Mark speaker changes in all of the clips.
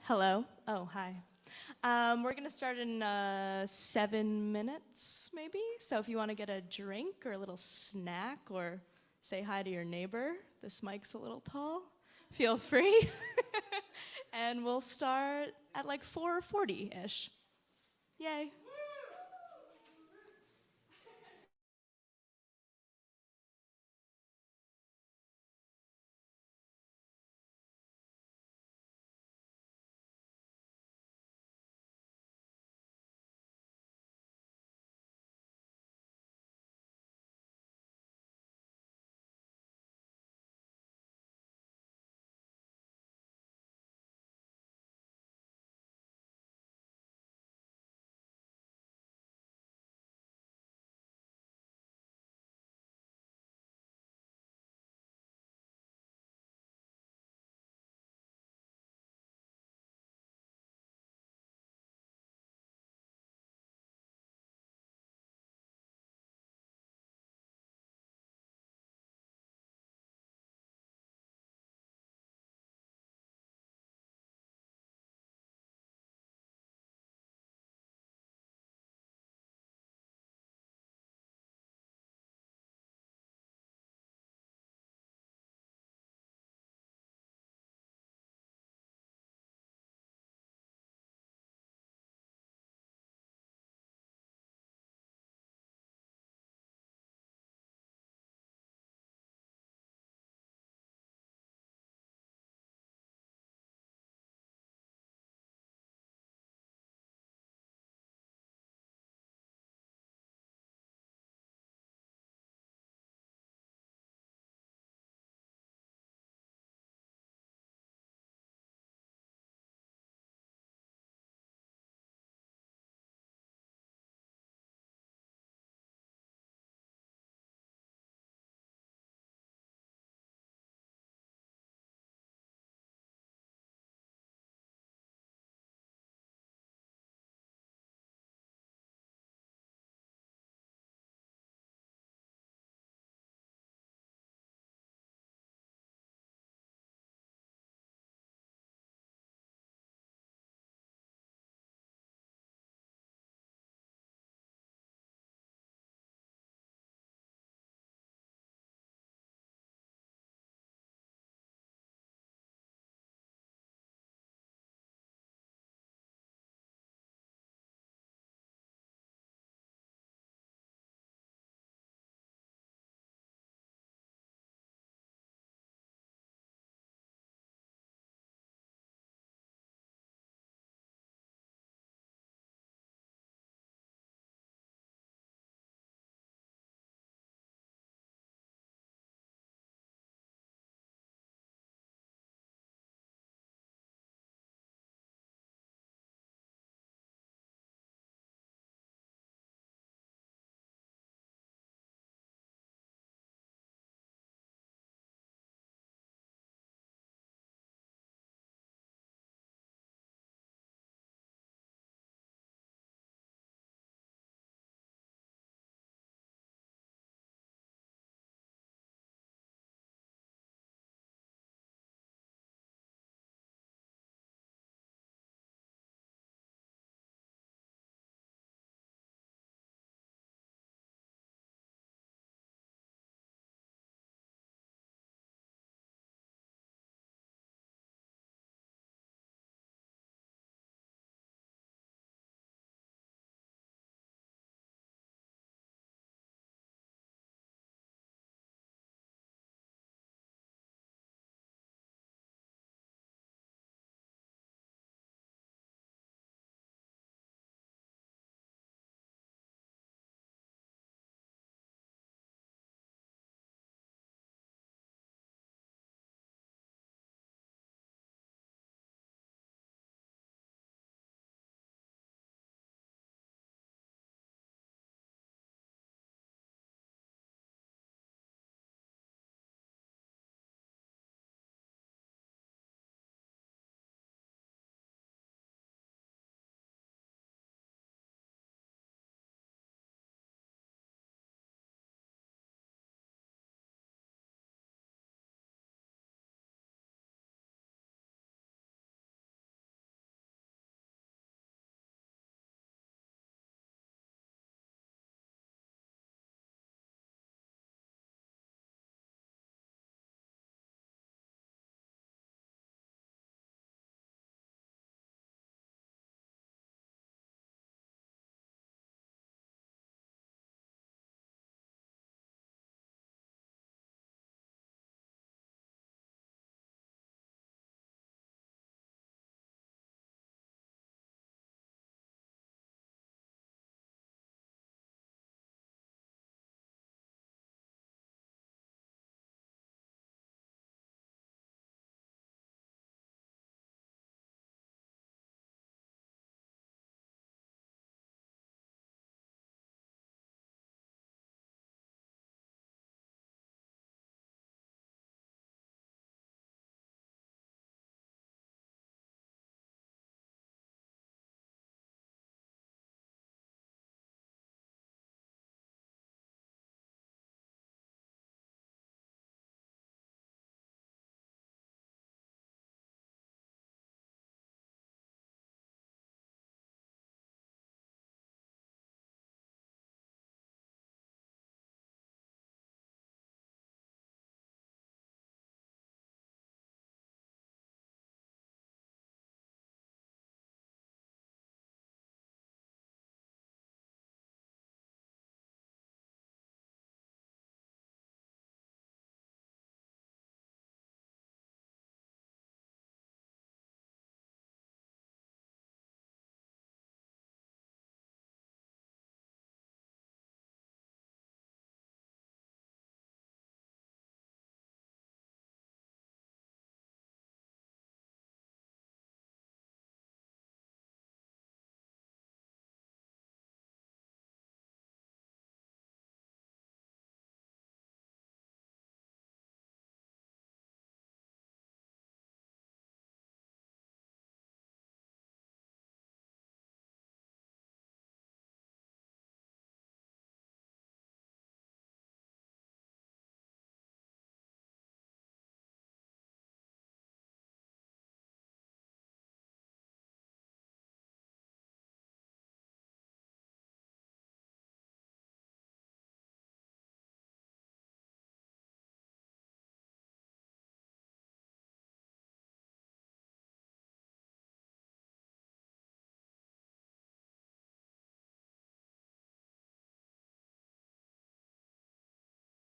Speaker 1: Hello. Oh, hi. We're going to start in 7 minutes, maybe. So if you want to get a drink or a little snack or say hi to your neighbor, this mic's a little tall, feel free. And we'll start at like 4:40-ish. Yay.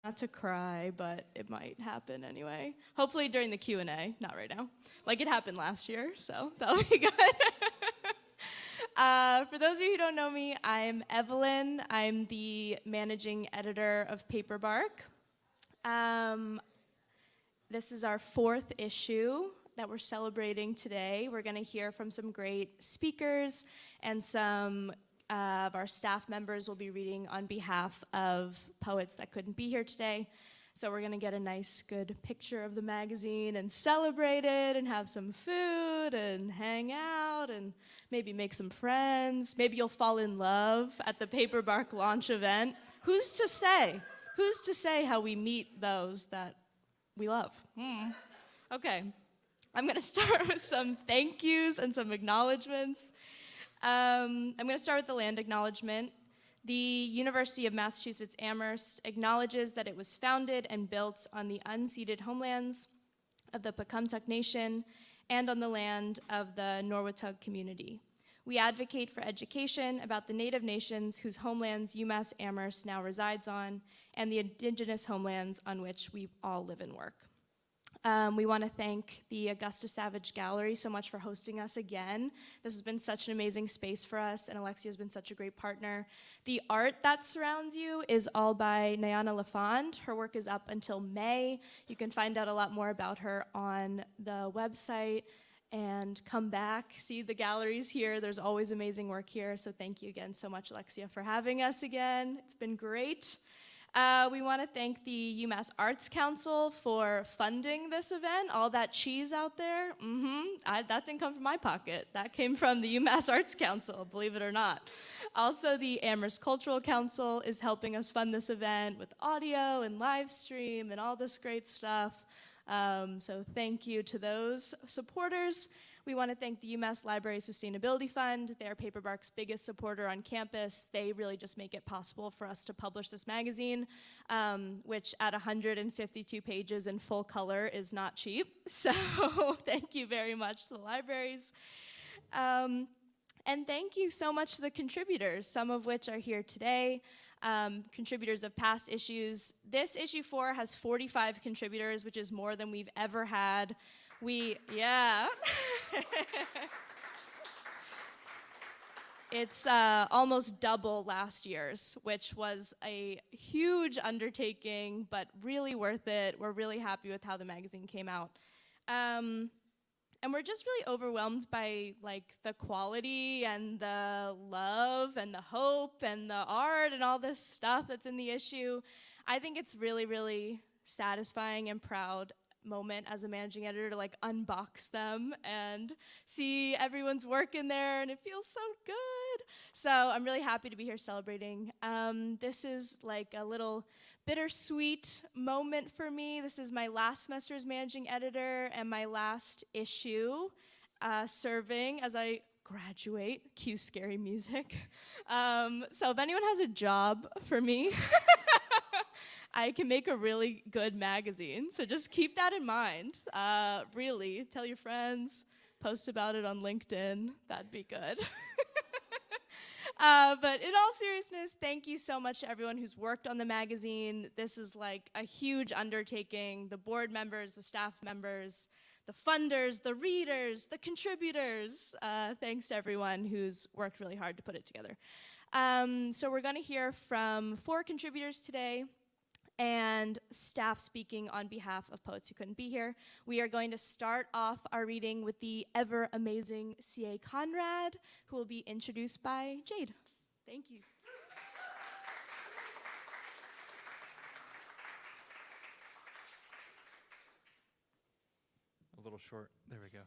Speaker 1: Not to cry, but it might happen anyway. Hopefully during the Q&A, not right now. Like it happened last year, so that'll be good. For those of you who don't know me, I'm Evelyn. I'm the managing editor of Paperbark. This is our 4th issue that we're celebrating today. We're going to hear from some great speakers, and some of our staff members will be reading on behalf of poets that couldn't be here today. So we're going to get a nice, good picture of the magazine and celebrate it and have some food and hang out and maybe make some friends. Maybe you'll fall in love at the Paperbark launch event. Who's to say? Who's to say how we meet those that we love? Okay, I'm going to start with some thank yous and some acknowledgements. I'm going to start with the land acknowledgement. The University of Massachusetts Amherst acknowledges that it was founded and built on the unceded homelands of the Pecumtuck Nation and on the land of the Norwotug community. We advocate for education about the Native nations whose homelands UMass Amherst now resides on, and the indigenous homelands on which we all live and work. We want to thank the Augusta Savage Gallery so much for hosting us again. This has been such an amazing space for us, and Alexia has been such a great partner. The art that surrounds you is all by Nyana LaFond. Her work is up until May. You can find out a lot more about her on the website, and come back, see the galleries here. There's always amazing work here, so thank you again so much, Alexia, for having us again. It's been great. We want to thank the UMass Arts Council for funding this event. All that cheese out there, that didn't come from my pocket. That came from the UMass Arts Council, believe it or not. Also, the Amherst Cultural Council is helping us fund this event with audio and live stream and all this great stuff. So thank you to those supporters. We want to thank the UMass Library Sustainability Fund. They're Paperbark's biggest supporter on campus. They really just make it possible for us to publish this magazine, which at 152 pages in full color is not cheap. So thank you very much to the libraries. And thank you so much to the contributors, some of which are here today. Contributors of past issues. This issue 4 has 45 contributors, which is more than we've ever had. It's almost double last year's, which was a huge undertaking, but really worth it. We're really happy with how the magazine came out. And we're just really overwhelmed by like the quality and the love and the hope and the art and all this stuff that's in the issue. I think it's really, really satisfying and proud moment as a managing editor to like unbox them and see everyone's work in there, and it feels so good. So I'm really happy to be here celebrating. This is like a little bittersweet moment for me. This is my last semester as managing editor and my last issue serving as I graduate. Cue scary music. So if anyone has a job for me, I can make a really good magazine, so just keep that in mind. Really, tell your friends, post about it on LinkedIn, that'd be good. But in all seriousness, thank you so much to everyone who's worked on the magazine. This is like a huge undertaking. The board members, the staff members, the funders, the readers, the contributors. Thanks to everyone who's worked really hard to put it together. So we're gonna hear from 4 contributors today, and staff speaking on behalf of poets who couldn't be here. We are going to start off our reading with the ever amazing C.A. Conrad, who will be introduced by Jade. Thank you.
Speaker 2: A little short, there we go.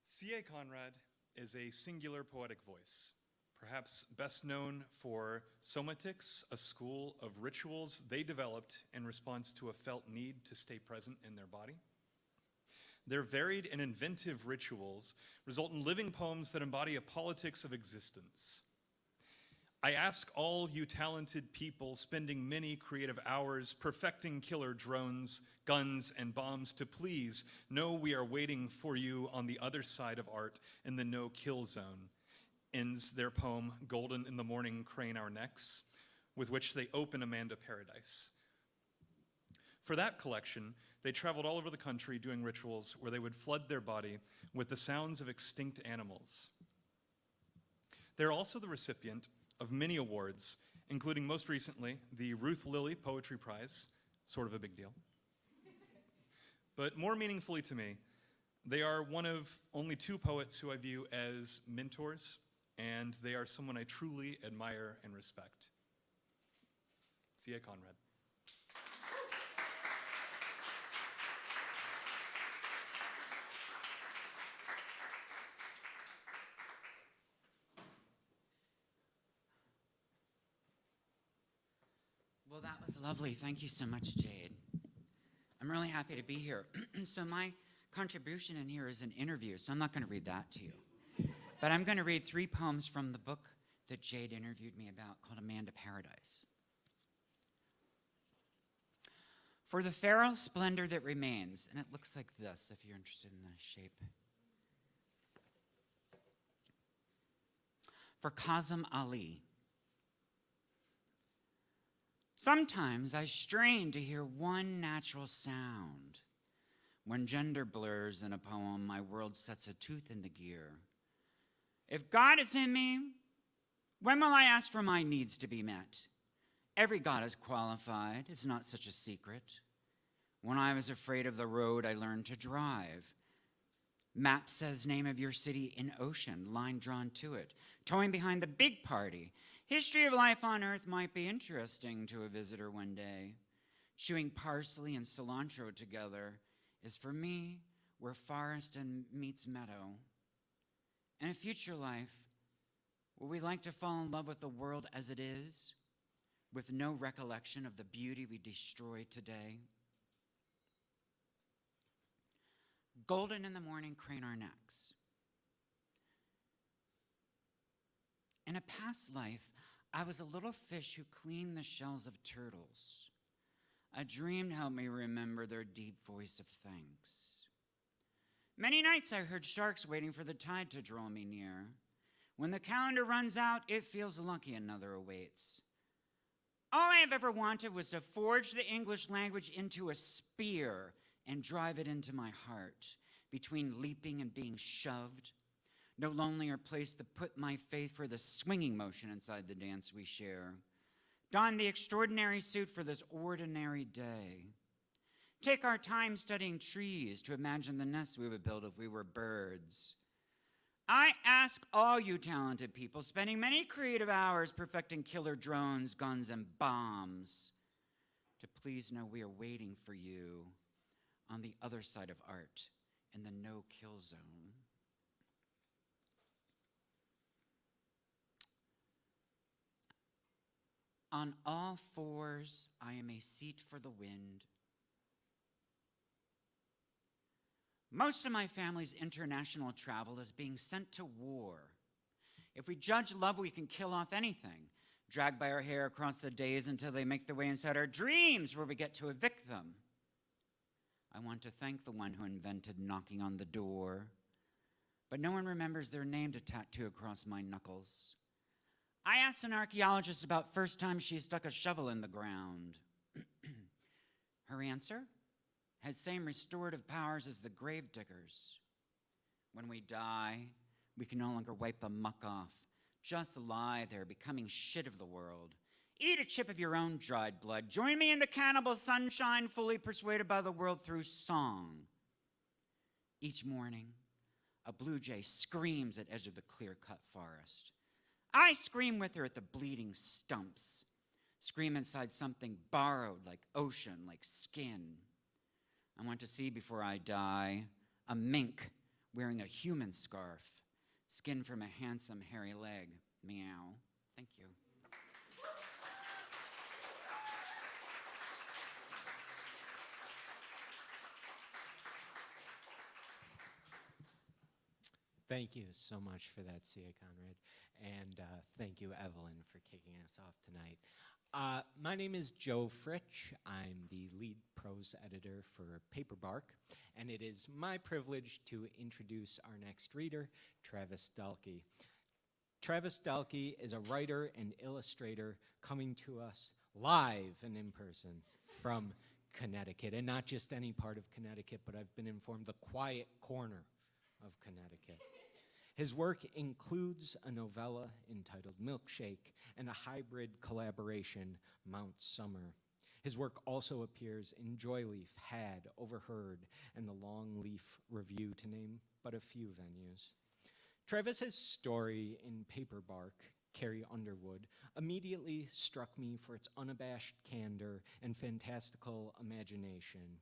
Speaker 2: C.A. Conrad is a singular poetic voice, perhaps best known for somatics, a school of rituals they developed in response to a felt need to stay present in their body. Their varied and inventive rituals result in living poems that embody a politics of existence. I ask all you talented people spending many creative hours perfecting killer drones, guns, and bombs to please know we are waiting for you on the other side of art in the no-kill zone. ends their poem, Golden in the Morning Crane Our Necks, with which they open Amanda Paradise. For that collection, they traveled all over the country doing rituals where they would flood their body with the sounds of extinct animals. They're also the recipient of many awards, including most recently the Ruth Lilly Poetry Prize, sort of a big deal. But more meaningfully to me, they are one of only 2 poets who I view as mentors, and they are someone I truly admire and respect. C.A. Conrad.
Speaker 3: Well, that was lovely. Thank you so much, Jade. I'm really happy to be here. So my contribution in here is an interview, so I'm not going to read that to you. But I'm going to read 3 poems from the book that Jade interviewed me about called Amanda Paradise. For the feral splendor that remains, and it looks like this if you're interested in the shape. For Kazim Ali. Sometimes I strain to hear one natural sound. When gender blurs in a poem, my world sets a tooth in the gear. If God is in me, when will I ask for my needs to be met? Every God is qualified. It's not such a secret. When I was afraid of the road, I learned to drive. Map says name of your city in ocean, line drawn to it. Towing behind the big party. History of life on Earth might be interesting to a visitor one day. Chewing parsley and cilantro together is for me where forest and meets meadow. In a future life, would we like to fall in love with the world as it is, with no recollection of the beauty we destroy today? Golden in the morning crane our necks. In a past life, I was a little fish who cleaned the shells of turtles. A dream helped me remember their deep voice of thanks. Many nights I heard sharks waiting for the tide to draw me near. When the calendar runs out, it feels lucky another awaits. All I have ever wanted was to forge the English language into a spear and drive it into my heart, between leaping and being shoved. No lonelier place to put my faith for the swinging motion inside the dance we share. Don the extraordinary suit for this ordinary day. Take our time studying trees to imagine the nests we would build if we were birds. I ask all you talented people, spending many creative hours perfecting killer drones, guns, and bombs, to please know we are waiting for you on the other side of art in the no-kill zone. On all fours, I am a seat for the wind. Most of my family's international travel is being sent to war. If we judge love, we can kill off anything, drag by our hair across the days until they make their way inside our dreams where we get to evict them. I want to thank the one who invented knocking on the door, but no one remembers their name to tattoo across my knuckles. I asked an archaeologist about first time she stuck a shovel in the ground. Her answer had same restorative powers as the grave diggers. When we die, we can no longer wipe the muck off, just lie there, becoming shit of the world. Eat a chip of your own dried blood. Join me in the cannibal sunshine, fully persuaded by the world through song. Each morning, a blue jay screams at edge of the clear-cut forest. I scream with her at the bleeding stumps, scream inside something borrowed like ocean, like skin. I want to see before I die a mink wearing a human scarf, skin from a handsome hairy leg. Meow. Thank you.
Speaker 4: Thank you so much for that, C.A. Conrad. And thank you, Evelyn, for kicking us off tonight. My name is Joe Fritsch. I'm the lead prose editor for Paperbark, and it is my privilege to introduce our next reader, Travis Dalkey. Travis Dalkey is a writer and illustrator coming to us live and in person from Connecticut, and not just any part of Connecticut, but I've been informed the quiet corner of Connecticut. His work includes a novella entitled Milkshake and a hybrid collaboration, Mount Summer. His work also appears in Joyleaf, Had, Overheard, and the Longleaf Review, to name but a few venues. Travis's story in Paperbark, Carrie Underwood, immediately struck me for its unabashed candor and fantastical imagination.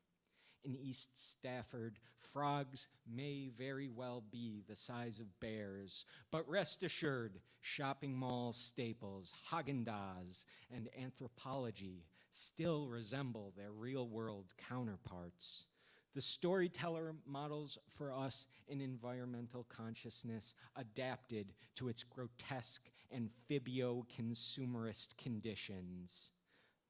Speaker 4: In East Stafford, frogs may very well be the size of bears, but rest assured, shopping mall staples, Haagen-Dazs, and anthropology still resemble their real-world counterparts. The storyteller models for us an environmental consciousness adapted to its grotesque amphibio-consumerist conditions.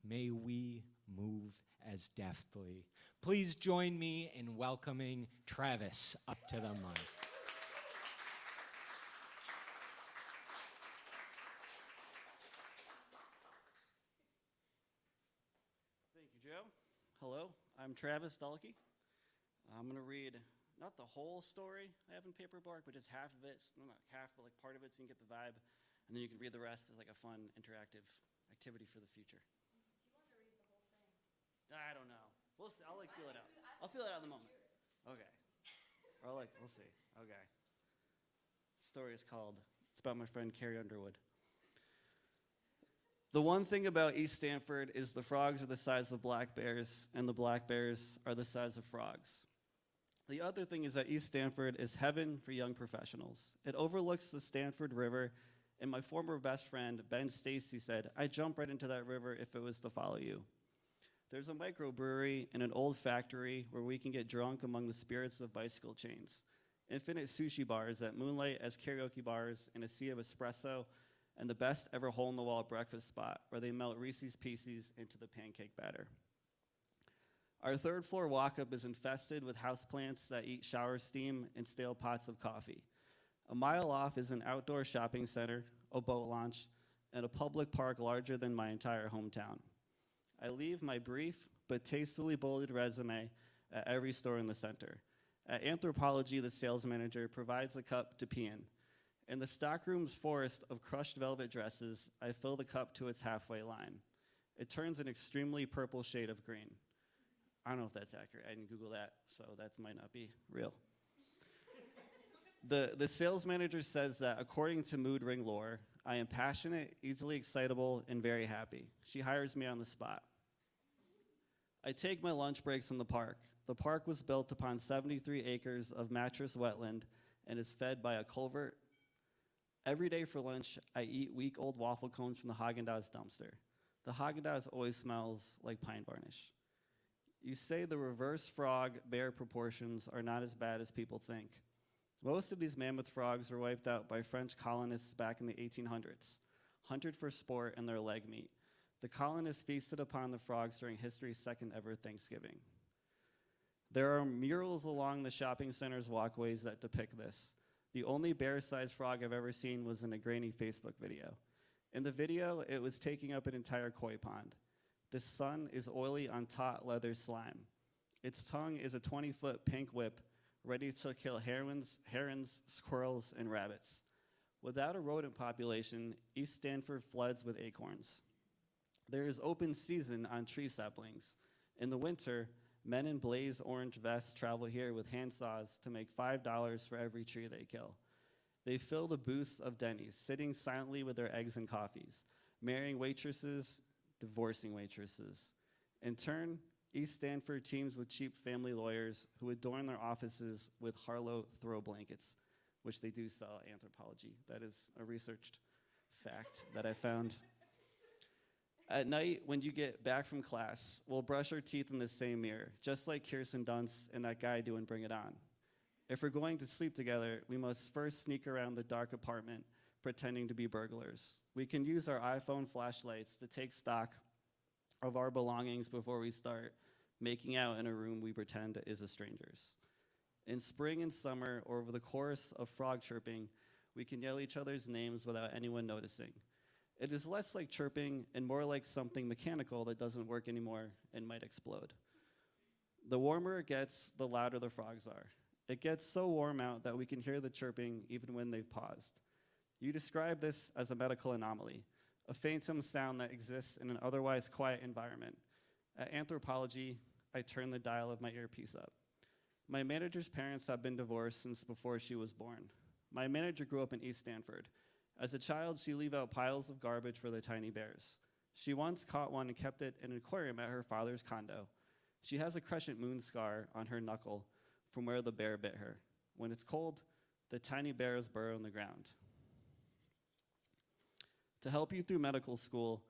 Speaker 4: May we move as deftly. Please join me in welcoming Travis up to the mic.
Speaker 5: Thank you, Joe. Hello, I'm Travis Dalkey. I'm going to read not the whole story I have in Paperbark, but just half of it. No, not half, but like part of it so you can get the vibe. And then you can read the rest as like a fun, interactive activity for the future. Do you want to read the whole thing? I don't know. We'll see. I'll feel it out. I'll feel it out in the moment. Okay. Or we'll see. Okay. The story is called, it's about my friend Carrie Underwood. The one thing about East Stamford is the frogs are the size of black bears, and the black bears are the size of frogs. The other thing is that East Stamford is heaven for young professionals. It overlooks the Stamford River, and my former best friend, Ben Stacy, said, "I'd jump right into that river if it was to follow you." There's a microbrewery and an old factory where we can get drunk among the spirits of bicycle chains. Infinite sushi bars that moonlight as karaoke bars in a sea of espresso, and the best ever hole-in-the-wall breakfast spot where they melt Reese's Pieces into the pancake batter. Our third floor walk-up is infested with houseplants that eat shower steam and stale pots of coffee. A mile off is an outdoor shopping center, a boat launch, and a public park larger than my entire hometown. I leave my brief but tastefully bulleted resume at every store in the center. At Anthropology, the sales manager provides a cup to pee in. In the stockroom's forest of crushed velvet dresses, I fill the cup to its halfway line. It turns an extremely purple shade of green. I don't know if that's accurate. I didn't Google that, so that might not be real. The sales manager says that according to mood ring lore, I am passionate, easily excitable, and very happy. She hires me on the spot. I take my lunch breaks in the park. The park was built upon 73 acres of mattress wetland and is fed by a culvert. Every day for lunch, I eat week-old waffle cones from the Haagen-Dazs dumpster. The Haagen-Dazs always smells like pine varnish. You say the reverse frog-bear proportions are not as bad as people think. Most of these mammoth frogs were wiped out by French colonists back in the 1800s, hunted for sport and their leg meat. The colonists feasted upon the frogs during history's second ever Thanksgiving. There are murals along the shopping center's walkways that depict this. The only bear-sized frog I've ever seen was in a grainy Facebook video. In the video, it was taking up an entire koi pond. The sun is oily on taut leather slime. Its tongue is a 20-foot pink whip ready to kill herons, squirrels, and rabbits. Without a rodent population, East Stamford floods with acorns. There is open season on tree saplings. In the winter, men in blaze orange vests travel here with handsaws to make $5 for every tree they kill. They fill the booths of Denny's, sitting silently with their eggs and coffees, marrying waitresses, divorcing waitresses. In turn, East Stamford teams with cheap family lawyers who adorn their offices with Harlow throw blankets, which they do sell at Anthropology. That is a researched fact that I found. At night, when you get back from class, we'll brush our teeth in the same mirror, just like Kirsten Dunst and that guy doing Bring It On. If we're going to sleep together, we must first sneak around the dark apartment, pretending to be burglars. We can use our iPhone flashlights to take stock of our belongings before we start making out in a room we pretend is a stranger's. In spring and summer, or over the course of frog chirping, We can yell each other's names without anyone noticing. It is less like chirping and more like something mechanical that doesn't work anymore and might explode. The warmer it gets, the louder the frogs are. It gets so warm out that we can hear the chirping even when they've paused. You describe this as a medical anomaly, a phantom sound that exists in an otherwise quiet environment. At Anthropology, I turn the dial of my earpiece up. My manager's parents have been divorced since before she was born. My manager grew up in East Stanford. As a child, she leave out piles of garbage for the tiny bears. She once caught one and kept it in an aquarium at her father's condo. She has a crescent moon scar on her knuckle from where the bear bit her. When it's cold, the tiny bears burrow in the ground. To help you through medical school,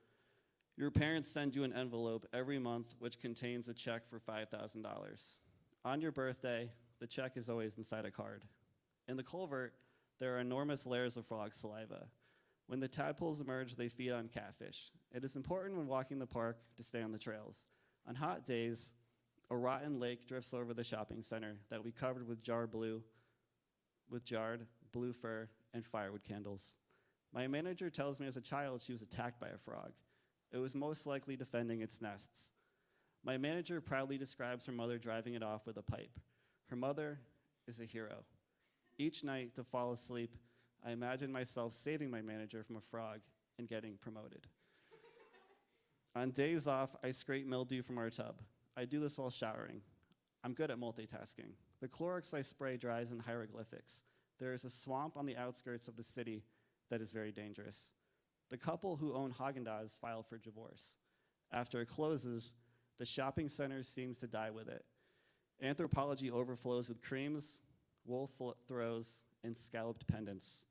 Speaker 5: your parents send you an envelope every month which contains a check for $5,000. On your birthday, the check is always inside a card. In the culvert, there are enormous layers of frog saliva. When the tadpoles emerge, they feed on catfish. It is important when walking the park to stay on the trails. On hot days, a rotten lake drifts over the shopping center that we covered with jarred blue fur, and firewood candles. My manager tells me as a child she was attacked by a frog. It was most likely defending its nests. My manager proudly describes her mother driving it off with a pipe. Her mother is a hero. Each night to fall asleep, I imagine myself saving my manager from a frog and getting promoted. On days off, I scrape mildew from our tub. I do this while showering. I'm good at multitasking. The Clorox I spray dries in hieroglyphics. There is a swamp on the outskirts of the city that is very dangerous. The couple who own Haagen-Dazs filed for divorce. After it closes, the shopping center seems to die with it. Anthropology overflows with creams, wool throws, and scalloped pendants.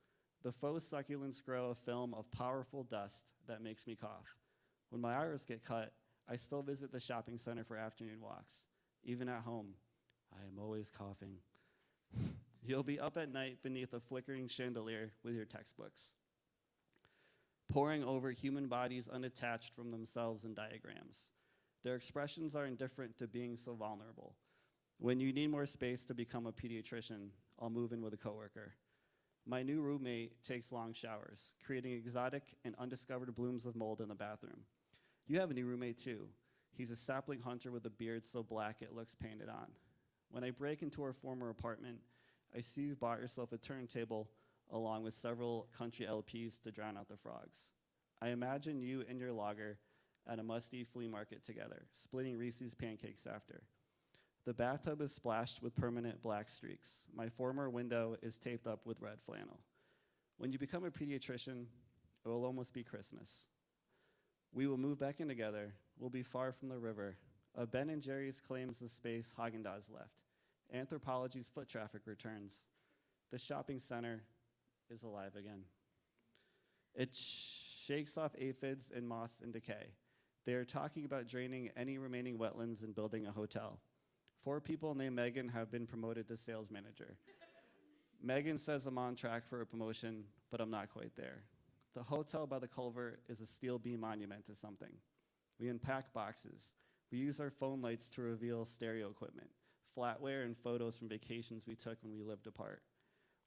Speaker 5: The faux succulents grow a film of powerful dust that makes me cough. When my iris get cut, I still visit the shopping center for afternoon walks. Even at home, I am always coughing. You'll be up at night beneath a flickering chandelier with your textbooks, poring over human bodies unattached from themselves in diagrams. Their expressions are indifferent to being so vulnerable. When you need more space to become a pediatrician, I'll move in with a coworker. My new roommate takes long showers, creating exotic and undiscovered blooms of mold in the bathroom. You have a new roommate too. He's a sapling hunter with a beard so black it looks painted on. When I break into our former apartment, I see you bought yourself a turntable along with several country LPs to drown out the frogs. I imagine you and your logger at a musty flea market together, splitting Reese's pancakes after. The bathtub is splashed with permanent black streaks. My former window is taped up with red flannel. When you become a pediatrician, it will almost be Christmas. We will move back in together. We'll be far from the river. A Ben & Jerry's claims the space Haagen-Dazs left. Anthropology's foot traffic returns. The shopping center is alive again. It shakes off aphids and moss and decay. They are talking about draining any remaining wetlands and building a hotel. 4 people named Megan have been promoted to sales manager. Megan says I'm on track for a promotion, but I'm not quite there. The hotel by the culvert is a steel beam monument to something. We unpack boxes. We use our phone lights to reveal stereo equipment, flatware, and photos from vacations we took when we lived apart.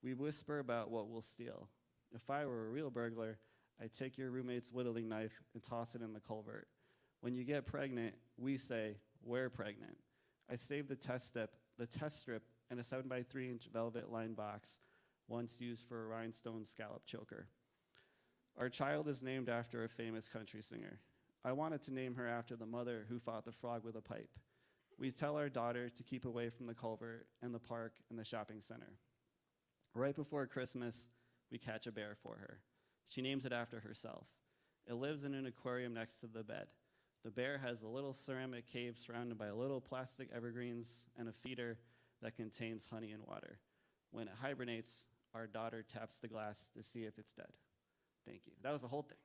Speaker 5: We whisper about what we'll steal. If I were a real burglar, I'd take your roommate's whittling knife and toss it in the culvert. When you get pregnant, we say, we're pregnant. I saved the test strip in a 7x3-inch velvet-lined box, once used for a rhinestone scallop choker. Our child is named after a famous country singer. I wanted to name her after the mother who fought the frog with a pipe. We tell our daughter to keep away from the culvert and the park and the shopping center. Right before Christmas, we catch a bear for her. She names it after herself. It lives in an aquarium next to the bed. The bear has a little ceramic cave surrounded by little plastic evergreens and a feeder that contains honey and water. When it hibernates, our daughter taps the glass to see if it's dead. Thank you. That was the whole thing.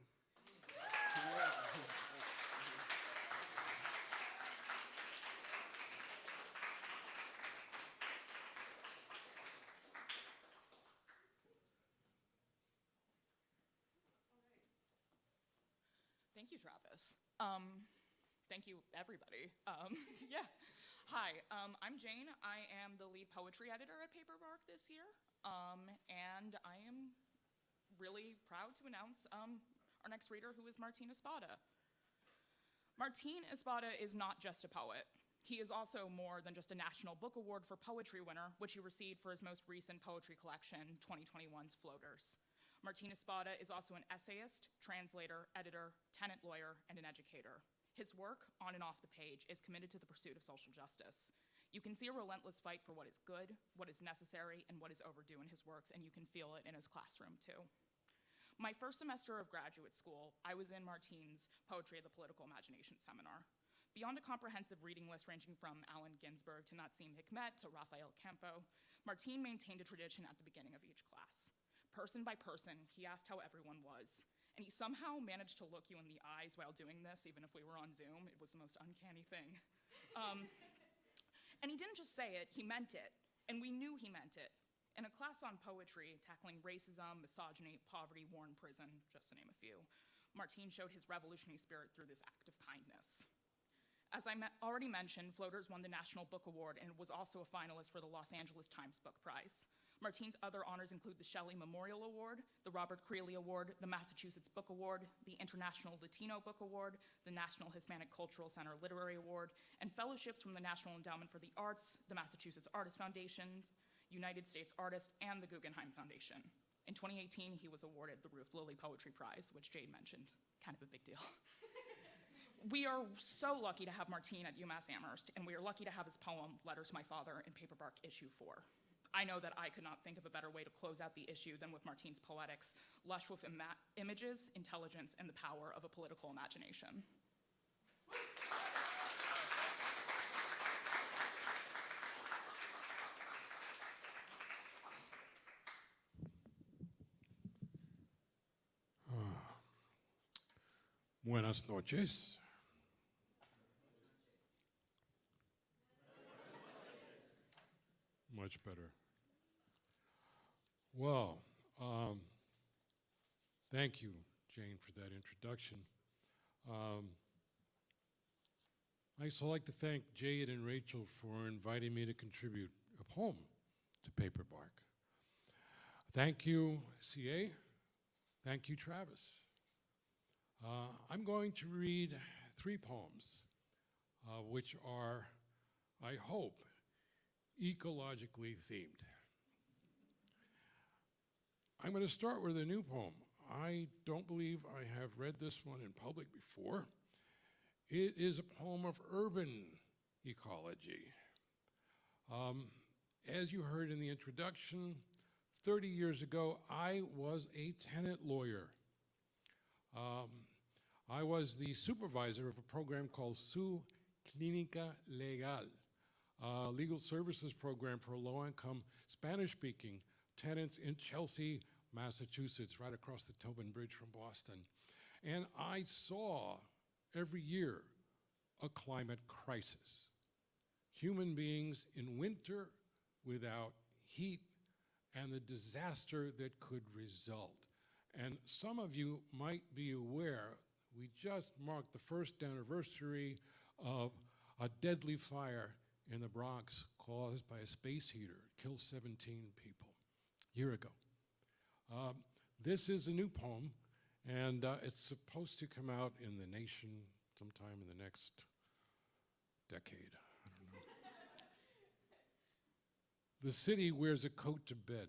Speaker 6: Thank you, Travis. Thank you, everybody. Yeah. Hi, I'm Jane. I am the lead poetry editor at Paperbark this year, and I am really proud to announce our next reader, who is Martín Espada. Martín Espada is not just a poet. He is also more than just a National Book Award for Poetry winner, which he received for his most recent poetry collection, 2021's Floaters. Martín Espada is also an essayist, translator, editor, tenant lawyer, and an educator. His work, on and off the page, is committed to the pursuit of social justice. You can see a relentless fight for what is good, what is necessary, and what is overdue in his works, and you can feel it in his classroom too. My first semester of graduate school, I was in Martín's Poetry of the Political Imagination seminar. Beyond a comprehensive reading list ranging from Allen Ginsberg to Nassim Hikmet to Rafael Campo, Martín maintained a tradition at the beginning of each class. Person by person, he asked how everyone was, and he somehow managed to look you in the eyes while doing this, even if we were on Zoom. It was the most uncanny thing. And he didn't just say it, he meant it, and we knew he meant it. In a class on poetry, tackling racism, misogyny, poverty, war, and prison, just to name a few, Martín showed his revolutionary spirit through this act of kindness. As I already mentioned, Floaters won the National Book Award and was also a finalist for the Los Angeles Times Book Prize. Martín's other honors include the Shelley Memorial Award, the Robert Creeley Award, the Massachusetts Book Award, the International Latino Book Award, the National Hispanic Cultural Center Literary Award, and fellowships from the National Endowment for the Arts, the Massachusetts Artist Foundation, United States Artist, and the Guggenheim Foundation. In 2018, he was awarded the Ruth Lilly Poetry Prize, which Jade mentioned, kind of a big deal. We are so lucky to have Martín at UMass Amherst, and we are lucky to have his poem, Letter to My Father, in Paperbark issue 4. I know that I could not think of a better way to close out the issue than with Martín's poetics, lush with images, intelligence, and the power of a political imagination.
Speaker 7: Buenas noches. Much better. Well, thank you, Jane, for that introduction. I'd also like to thank Jade and Rachel for inviting me to contribute a poem to Paperbark. Thank you, CA. Thank you, Travis. I'm going to read 3 poems, which are, I hope, ecologically themed. I'm going to start with a new poem. I don't believe I have read this one in public before. It is a poem of urban ecology. As you heard in the introduction, 30 years ago, I was a tenant lawyer. I was the supervisor of a program called Su Clínica Legal, a legal services program for low-income Spanish-speaking tenants in Chelsea, Massachusetts, right across the Tobin Bridge from Boston. And I saw every year a climate crisis. Human beings in winter without heat and the disaster that could result. And some of you might be aware, we just marked the first anniversary of a deadly fire in the Bronx caused by a space heater. It killed 17 people a year ago. This is a new poem, and it's supposed to come out in the nation sometime in the next decade. I don't know. The city wears a coat to bed.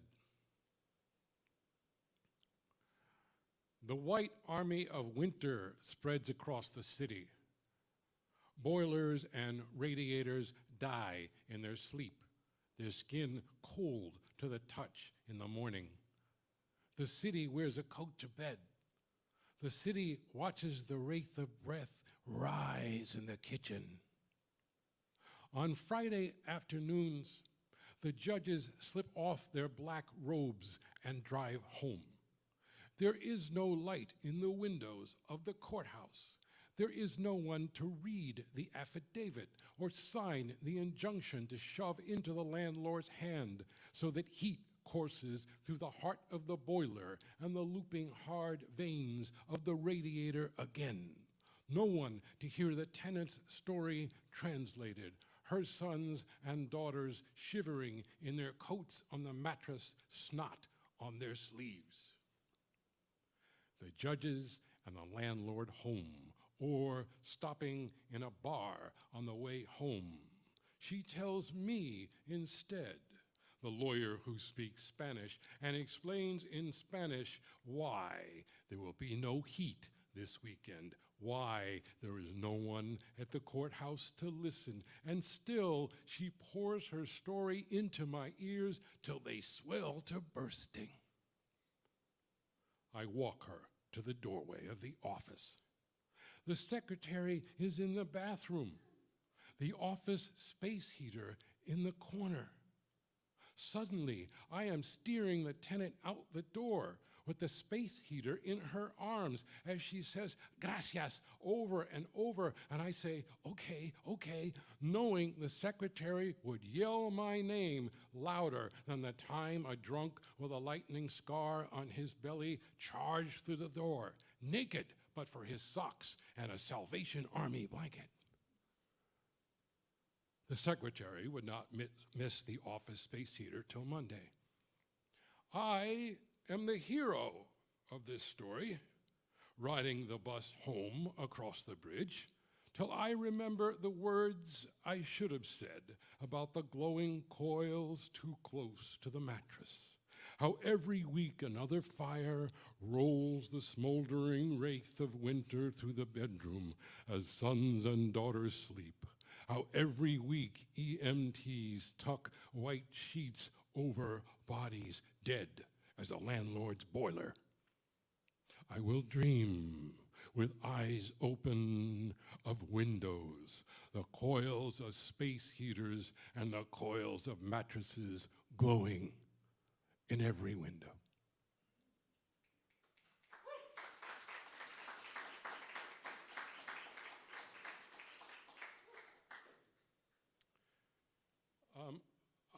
Speaker 7: The white army of winter spreads across the city. Boilers and radiators die in their sleep, their skin cold to the touch in the morning. The city wears a coat to bed. The city watches the wraith of breath rise in the kitchen. On Friday afternoons, the judges slip off their black robes and drive home. There is no light in the windows of the courthouse. There is no one to read the affidavit or sign the injunction to shove into the landlord's hand so that heat courses through the heart of the boiler and the looping hard veins of the radiator again. No one to hear the tenant's story translated, her sons and daughters shivering in their coats on the mattress, snot on their sleeves. the judges and the landlord home, or stopping in a bar on the way home. She tells me instead, the lawyer who speaks Spanish, and explains in Spanish why there will be no heat this weekend, why there is no one at the courthouse to listen, and still she pours her story into my ears till they swell to bursting. I walk her to the doorway of the office. The secretary is in the bathroom, the office space heater in the corner. Suddenly, I am steering the tenant out the door with the space heater in her arms as she says, gracias, over and over. And I say, okay, okay, knowing the secretary would yell my name louder than the time a drunk with a lightning scar on his belly charged through the door, naked but for his socks and a Salvation Army blanket. The secretary would not miss the office space heater till Monday. I am the hero of this story, riding the bus home across the bridge, till I remember the words I should have said about the glowing coils too close to the mattress. How every week another fire rolls the smoldering wraith of winter through the bedroom as sons and daughters sleep. How every week EMTs tuck white sheets over bodies dead as a landlord's boiler. I will dream with eyes open of windows, the coils of space heaters and the coils of mattresses glowing in every window.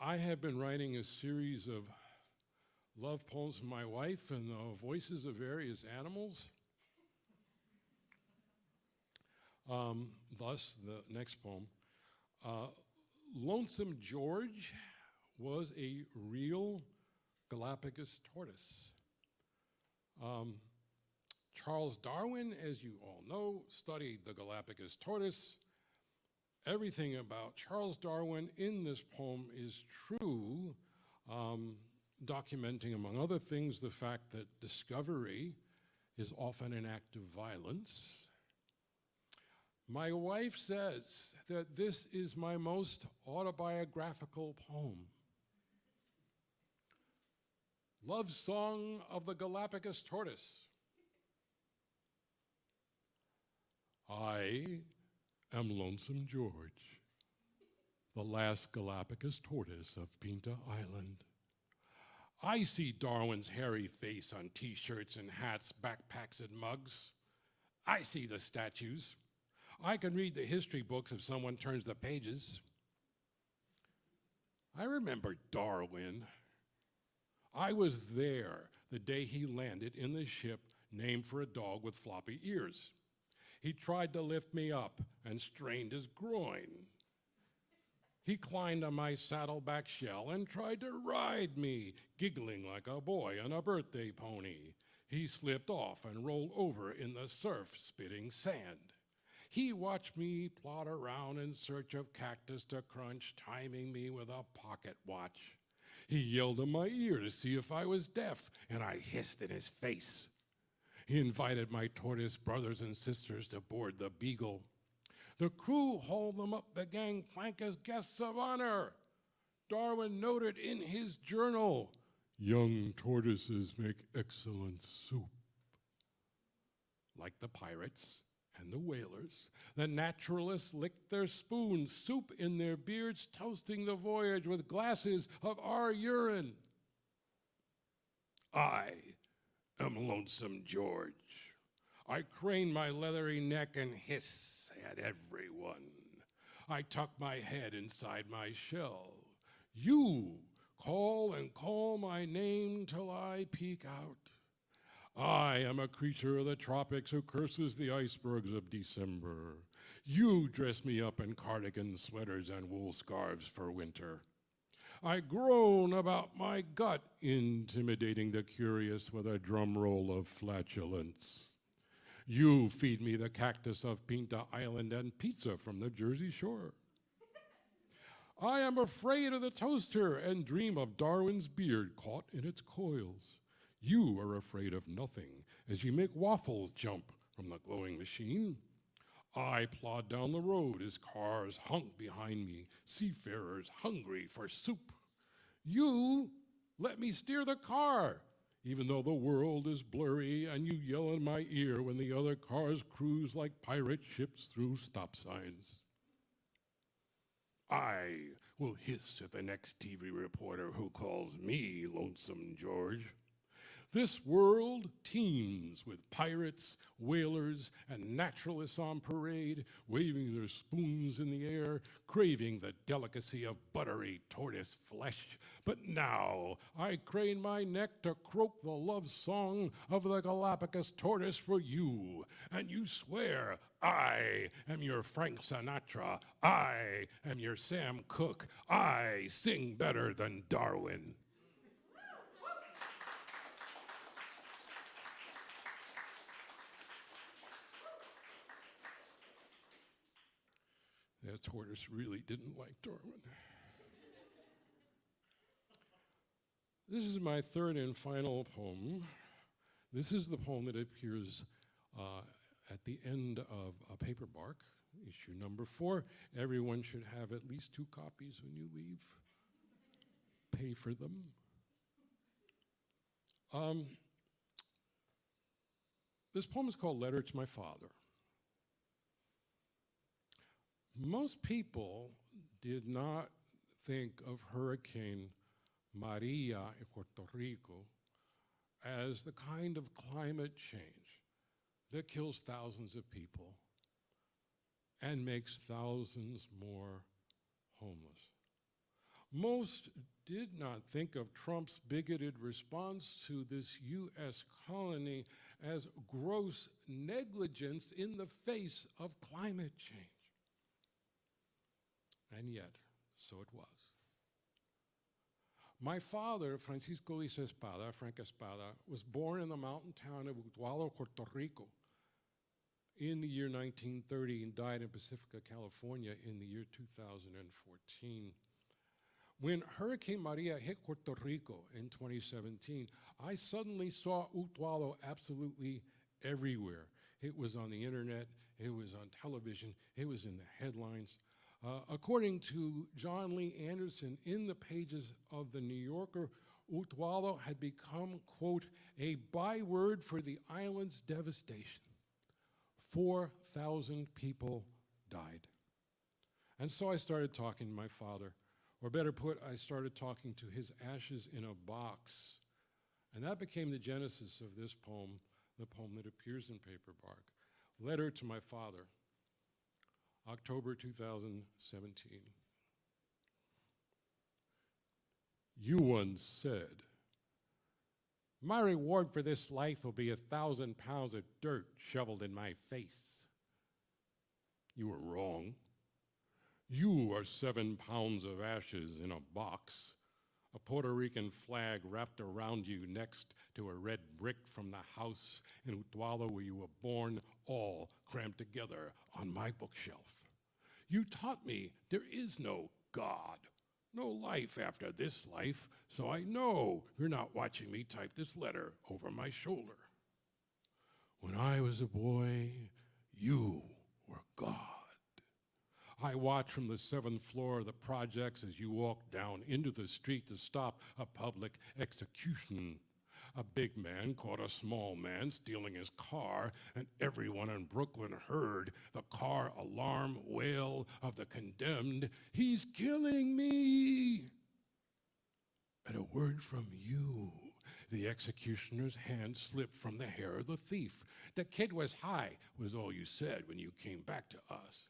Speaker 7: I have been writing a series of love poems for my wife in the voices of various animals. Thus, the next poem. Lonesome George was a real Galapagos tortoise. Charles Darwin, as you all know, studied the Galapagos tortoise. Everything about Charles Darwin in this poem is true, documenting, among other things, the fact that discovery is often an act of violence. My wife says that this is my most autobiographical poem. Love Song of the Galapagos Tortoise. I am Lonesome George, the last Galapagos tortoise of Pinta Island. I see Darwin's hairy face on t-shirts and hats, backpacks and mugs. I see the statues. I can read the history books if someone turns the pages. I remember Darwin. I was there the day he landed in the ship named for a dog with floppy ears. He tried to lift me up and strained his groin. He climbed on my saddleback shell and tried to ride me, giggling like a boy on a birthday pony. He slipped off and rolled over in the surf, spitting sand. He watched me plod around in search of cactus to crunch, timing me with a pocket watch. He yelled in my ear to see if I was deaf, and I hissed in his face. He invited my tortoise brothers and sisters to board the Beagle. The crew hauled them up the gangplank as guests of honor. Darwin noted in his journal, young tortoises make excellent soup. Like the pirates and the whalers, the naturalists licked their spoons, soup in their beards, toasting the voyage with glasses of our urine. I am Lonesome George. I crane my leathery neck and hiss at everyone. I tuck my head inside my shell. You call and call my name till I peek out. I am a creature of the tropics who curses the icebergs of December. You dress me up in cardigans, sweaters, and wool scarves for winter. I groan about my gut, intimidating the curious with a drum roll of flatulence. You feed me the cactus of Pinta Island and pizza from the Jersey Shore. I am afraid of the toaster and dream of Darwin's beard caught in its coils. You are afraid of nothing as you make waffles jump from the glowing machine. I plod down the road as cars honk behind me, seafarers hungry for soup. You let me steer the car, even though the world is blurry and you yell in my ear when the other cars cruise like pirate ships through stop signs. I will hiss at the next TV reporter who calls me Lonesome George. This world teems with pirates, whalers, and naturalists on parade, waving their spoons in the air, craving the delicacy of buttery tortoise flesh. But now I crane my neck to croak the love song of the Galapagos tortoise for you, and you swear I am your Frank Sinatra, I am your Sam Cooke, I sing better than Darwin. That tortoise really didn't like Darwin. This is my third and final poem. This is the poem that appears at the end of Paperbark, issue number 4. Everyone should have at least 2 copies when you leave. Pay for them. This poem is called Letter to My Father. Most people did not think of Hurricane Maria in Puerto Rico as the kind of climate change that kills thousands of people and makes thousands more homeless. Most did not think of Trump's bigoted response to this U.S. colony as gross negligence in the face of climate change. And yet, so it was. My father, Francisco Luis Espada, Frank Espada, was born in the mountain town of Utuado, Puerto Rico in the year 1930 and died in Pacifica, California in the year 2014. When Hurricane Maria hit Puerto Rico in 2017, I suddenly saw Utuado absolutely everywhere. It was on the internet, it was on television, it was in the headlines. According to John Lee Anderson, in the pages of The New Yorker, Utuado had become, quote, a byword for the island's devastation. 4,000 people died. And so I started talking to my father, or better put, I started talking to his ashes in a box. And that became the genesis of this poem, the poem that appears in Paperbark, Letter to My Father. October 2017. You once said, my reward for this life will be 1,000 pounds of dirt shoveled in my face. You were wrong. You are 7 pounds of ashes in a box, a Puerto Rican flag wrapped around you next to a red brick from the house in Utuado where you were born, all crammed together on my bookshelf. You taught me there is no God, no life after this life, so I know you're not watching me type this letter over my shoulder. When I was a boy, you were God. I watched from the 7th floor of the projects as you walked down into the street to stop a public execution. A big man caught a small man stealing his car, and everyone in Brooklyn heard the car alarm wail of the condemned, "He's killing me!" At a word from you, the executioner's hand slipped from the hair of the thief. The kid was high, was all you said when you came back to us.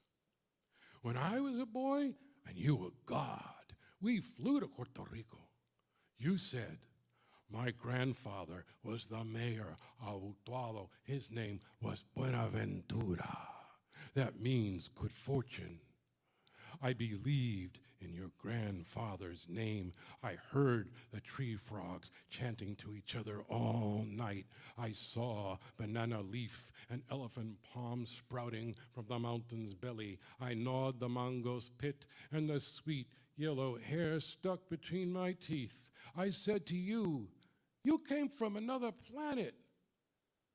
Speaker 7: When I was a boy and you were God, we flew to Puerto Rico. You said, my grandfather was the mayor of Utuado. His name was Buenaventura. That means good fortune. I believed in your grandfather's name. I heard the tree frogs chanting to each other all night. I saw banana leaf and elephant palm sprouting from the mountain's belly. I gnawed the mango's pit, and the sweet yellow hair stuck between my teeth. I said to you, you came from another planet.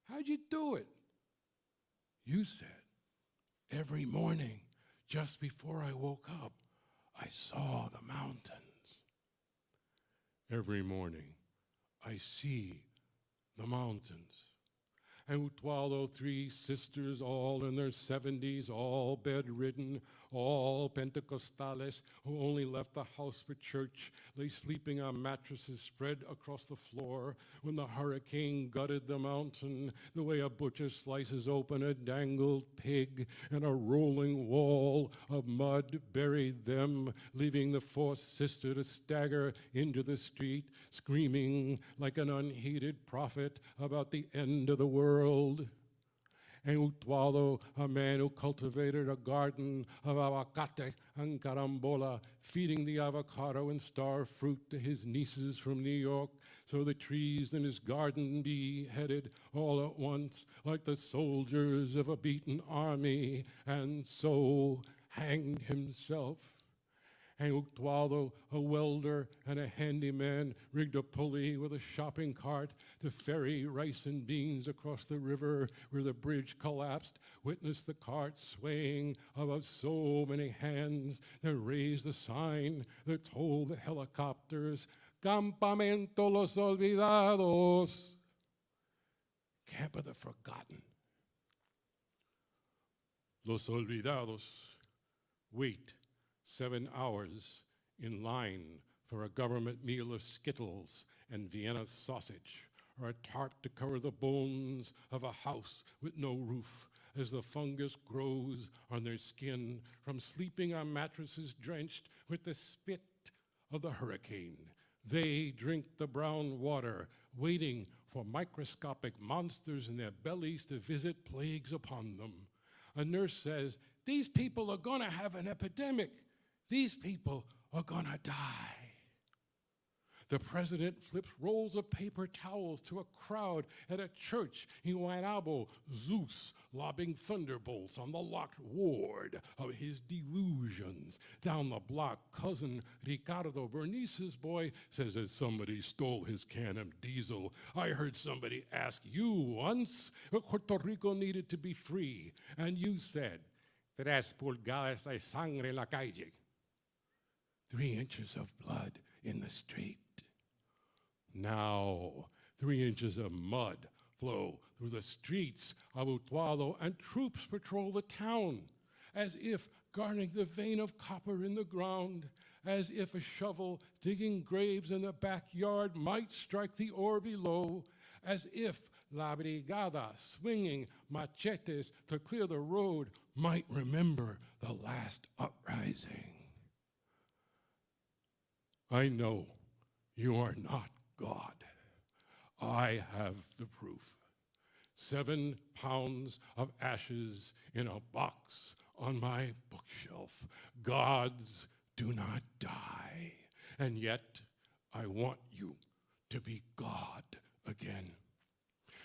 Speaker 7: How'd you do it? You said, every morning, just before I woke up, I saw the mountains. Every morning, I see the mountains. And while 3 sisters, all in their 70s, all bedridden, all Pentecostales, who only left the house for church, lay sleeping on mattresses spread across the floor when the hurricane gutted the mountain, the way a butcher slices open a dangled pig, and a rolling wall of mud buried them, leaving the 4th sister to stagger into the street, screaming like an unheeded prophet about the end of the world. And Utuado, a man who cultivated a garden of avocate and carambola, feeding the avocado and star fruit to his nieces from New York, so the trees in his garden be headed all at once like the soldiers of a beaten army, and so hanged himself. And Utuado, a welder and a handyman, rigged a pulley with a shopping cart to ferry rice and beans across the river where the bridge collapsed, witnessed the cart swaying above so many hands that raised the sign that told the helicopters, Campamento Los Olvidados, Camp of the Forgotten. Los Olvidados wait 7 hours in line for a government meal of Skittles and Vienna sausage, or a tarp to cover the bones of a house with no roof as the fungus grows on their skin from sleeping on mattresses drenched with the spit of the hurricane. They drink the brown water, waiting for microscopic monsters in their bellies to visit plagues upon them. A nurse says, these people are gonna have an epidemic. These people are gonna die. The president flips rolls of paper towels to a crowd at a church in Guaynabo, Zeus lobbing thunderbolts on the locked ward of his delusions. Down the block, cousin Ricardo Bernice's boy says that somebody stole his can of diesel. I heard somebody ask you once if Puerto Rico needed to be free, and you said, 3 pulgadas de sangre en la calle. 3 inches of blood in the street. Now, 3 inches of mud flow through the streets of Utuado, and troops patrol the town, as if guarding the vein of copper in the ground, as if a shovel digging graves in the backyard might strike the ore below, as if La Brigada swinging machetes to clear the road might remember the last uprising. I know you are not God. I have the proof. 7 pounds of ashes in a box on my bookshelf. Gods do not die. And yet, I want you to be God again.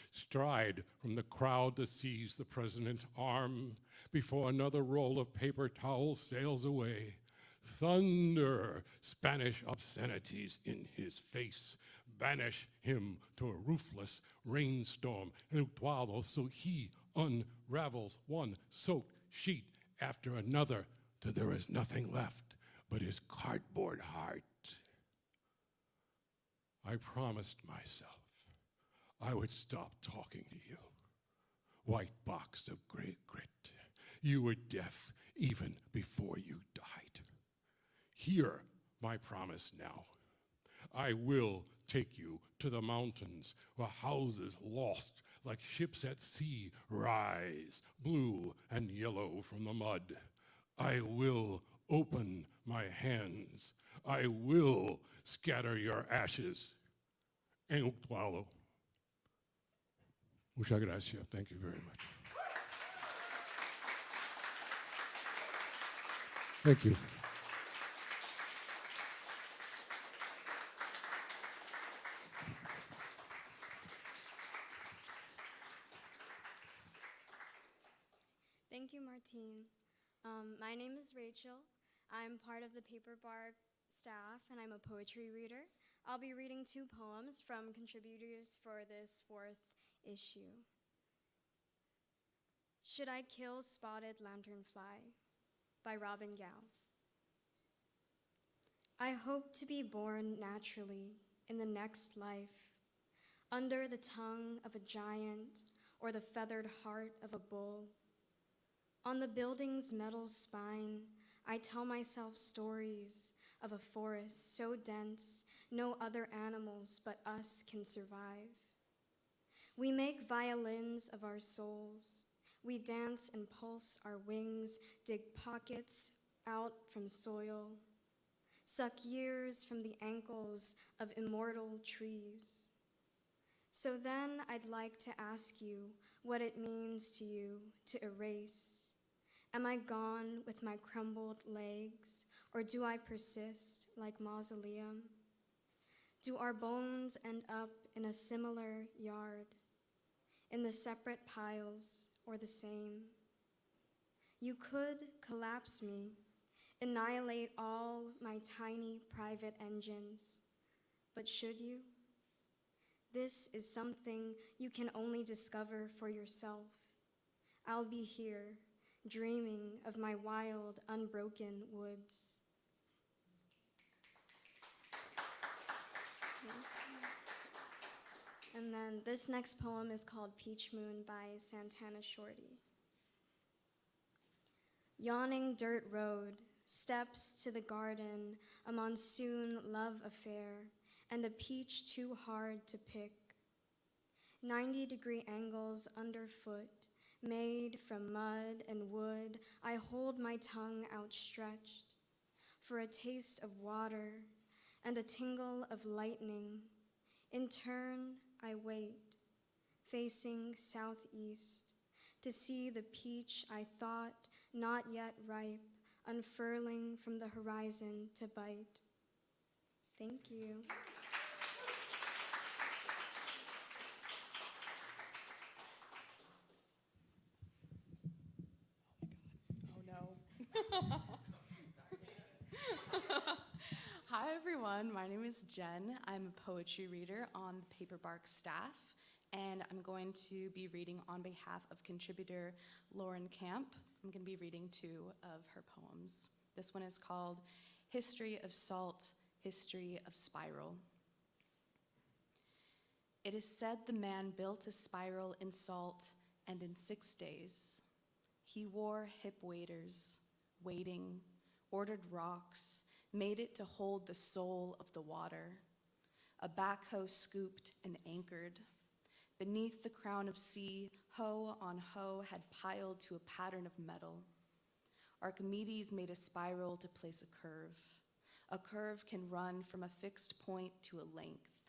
Speaker 7: Stride from the crowd to seize the president's arm before another roll of paper towels sails away. Thunder Spanish obscenities in his face. Banish him to a roofless rainstorm in Utuado, so he unravels one soaked sheet after another till there is nothing left but his cardboard heart. I promised myself I would stop talking to you. White box of gray grit. You were deaf even before you died. Hear my promise now. I will take you to the mountains where houses lost like ships at sea rise, blue and yellow from the mud. I will open my hands. I will scatter your ashes. En Utuado. Muchas gracias. Thank you very much. Thank you.
Speaker 8: Thank you, Martine. My name is Rachel. I'm part of the Paperbark staff, and I'm a poetry reader. I'll be reading 2 poems from contributors for this 4th issue. Should I Kill Spotted Lanternfly by Robin Gow. I hope to be born naturally in the next life, under the tongue of a giant or the feathered heart of a bull. On the building's metal spine, I tell myself stories of a forest so dense no other animals but us can survive. We make violins of our souls. We dance and pulse our wings, dig pockets out from soil, suck years from the ankles of immortal trees. So then I'd like to ask you what it means to you to erase. Am I gone with my crumbled legs, or do I persist like mausoleum? Do our bones end up in a similar yard, in the separate piles or the same? You could collapse me, annihilate all my tiny private engines, but should you? This is something you can only discover for yourself. I'll be here, dreaming of my wild, unbroken woods. And then this next poem is called Peach Moon by Santana Shorty. Yawning dirt road, steps to the garden, a monsoon love affair, and a peach too hard to pick. 90-degree angles underfoot, made from mud and wood, I hold my tongue outstretched for a taste of water and a tingle of lightning. In turn, I wait, facing southeast, to see the peach I thought not yet ripe, unfurling from the horizon to bite. Thank you.
Speaker 1: Hi everyone, my name is Jen. I'm a poetry reader on the Paperbark staff, and I'm going to be reading on behalf of contributor Lauren Camp. I'm going to be reading 2 of her poems. This one is called History of Salt, History of Spiral. It is said the man built a spiral in salt, and in 6 days. He wore hip waders, wading, ordered rocks, made it to hold the soul of the water. A backhoe scooped and anchored. Beneath the crown of sea, hoe on hoe had piled to a pattern of metal. Archimedes made a spiral to place a curve. A curve can run from a fixed point to a length.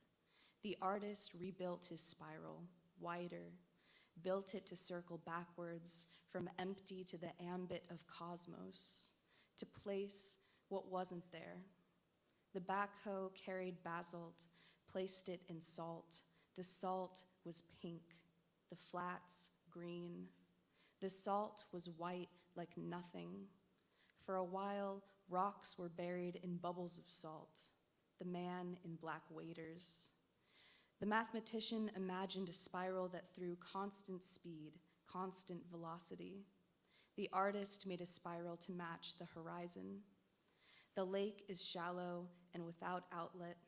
Speaker 1: The artist rebuilt his spiral, wider, built it to circle backwards from empty to the ambit of cosmos, to place what wasn't there. The backhoe carried basalt, placed it in salt. The salt was pink, the flats green. The salt was white like nothing. For a while, rocks were buried in bubbles of salt, the man in black waders. The mathematician imagined a spiral that threw constant speed, constant velocity. The artist made a spiral to match the horizon. The lake is shallow and without outlet.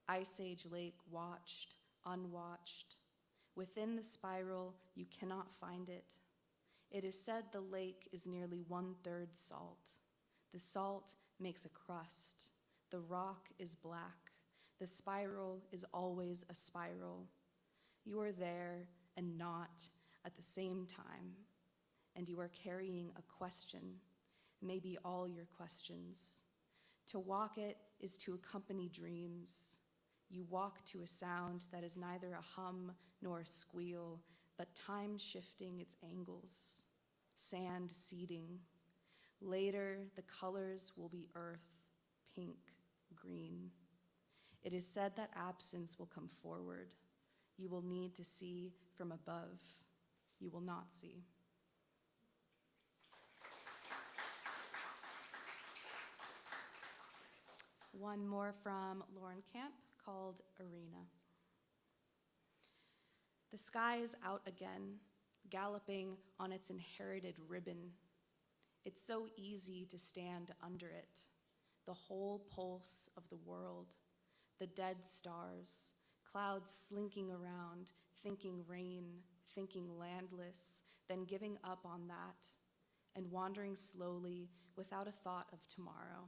Speaker 1: Ice Age Lake watched, unwatched. Within the spiral, you cannot find it. It is said the lake is nearly 1/3 salt. The salt makes a crust. The rock is black. The spiral is always a spiral. You are there and not at the same time, and you are carrying a question, maybe all your questions. To walk it is to accompany dreams. You walk to a sound that is neither a hum nor a squeal, but time shifting its angles, sand seeding, Later, the colors will be earth, pink, green. It is said that absence will come forward. You will need to see from above. You will not see. One more from Lauren Camp called Arena. The sky is out again, galloping on its inherited ribbon. It's so easy to stand under it, the whole pulse of the world, the dead stars, clouds slinking around, thinking rain, thinking landless, then giving up on that, and wandering slowly without a thought of tomorrow.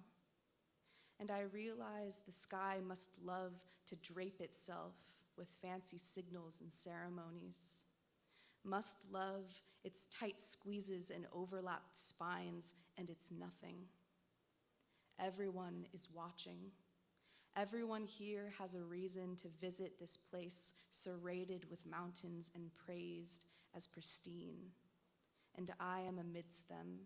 Speaker 1: And I realize the sky must love to drape itself with fancy signals and ceremonies, must love its tight squeezes and overlapped spines and its nothing. Everyone is watching. Everyone here has a reason to visit this place serrated with mountains and praised as pristine. And I am amidst them,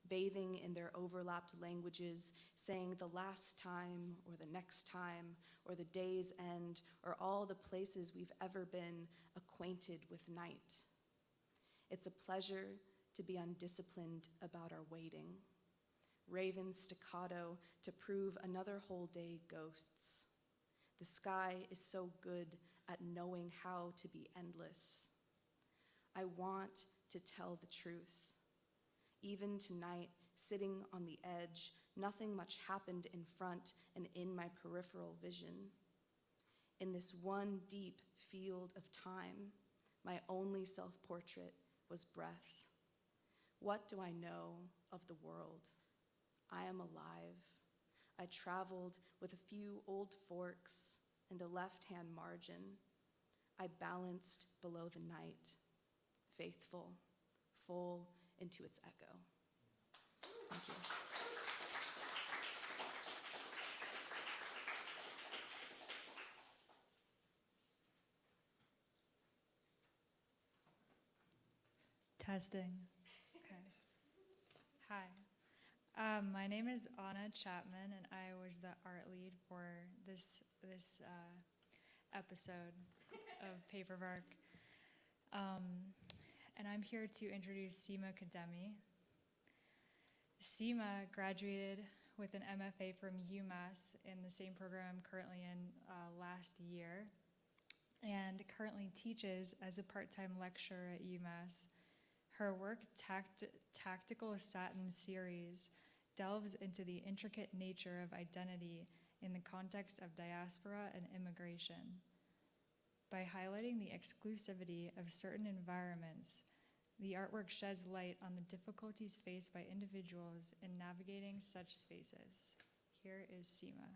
Speaker 1: bathing in their overlapped languages, saying the last time, or the next time, or the day's end, or all the places we've ever been acquainted with night. It's a pleasure to be undisciplined about our waiting. Raven staccato to prove another whole day ghosts. The sky is so good at knowing how to be endless. I want to tell the truth. Even tonight, sitting on the edge, nothing much happened in front and in my peripheral vision. In this one deep field of time, my only self-portrait was breath. What do I know of the world? I am alive. I traveled with a few old forks and a left-hand margin. I balanced below the night, faithful, full into its echo. Thank you.
Speaker 9: Testing. Okay. Hi. My name is Anna Chapman, and I was the art lead for this episode of Paperbark. And I'm here to introduce Seema Kademi. Seema graduated with an MFA from UMass in the same program I'm currently in last year, and currently teaches as a part-time lecturer at UMass. Her work, Tactical Satin Series, delves into the intricate nature of identity in the context of diaspora and immigration. By highlighting the exclusivity of certain environments, the artwork sheds light on the difficulties faced by individuals in navigating such spaces. Here is Seema.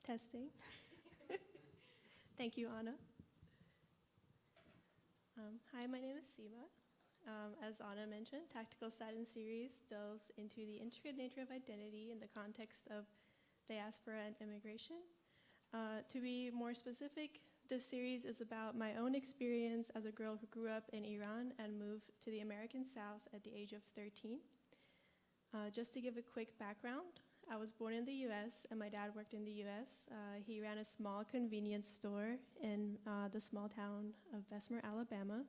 Speaker 10: Testing. Thank you, Anna. Hi, my name is Seema. As Anna mentioned, Tactical Satin Series delves into the intricate nature of identity in the context of diaspora and immigration. To be more specific, this series is about my own experience as a girl who grew up in Iran and moved to the American South at the age of 13. Just to give a quick background, I was born in the US and my dad worked in the US. He ran a small convenience store in the small town of Bessemer, Alabama.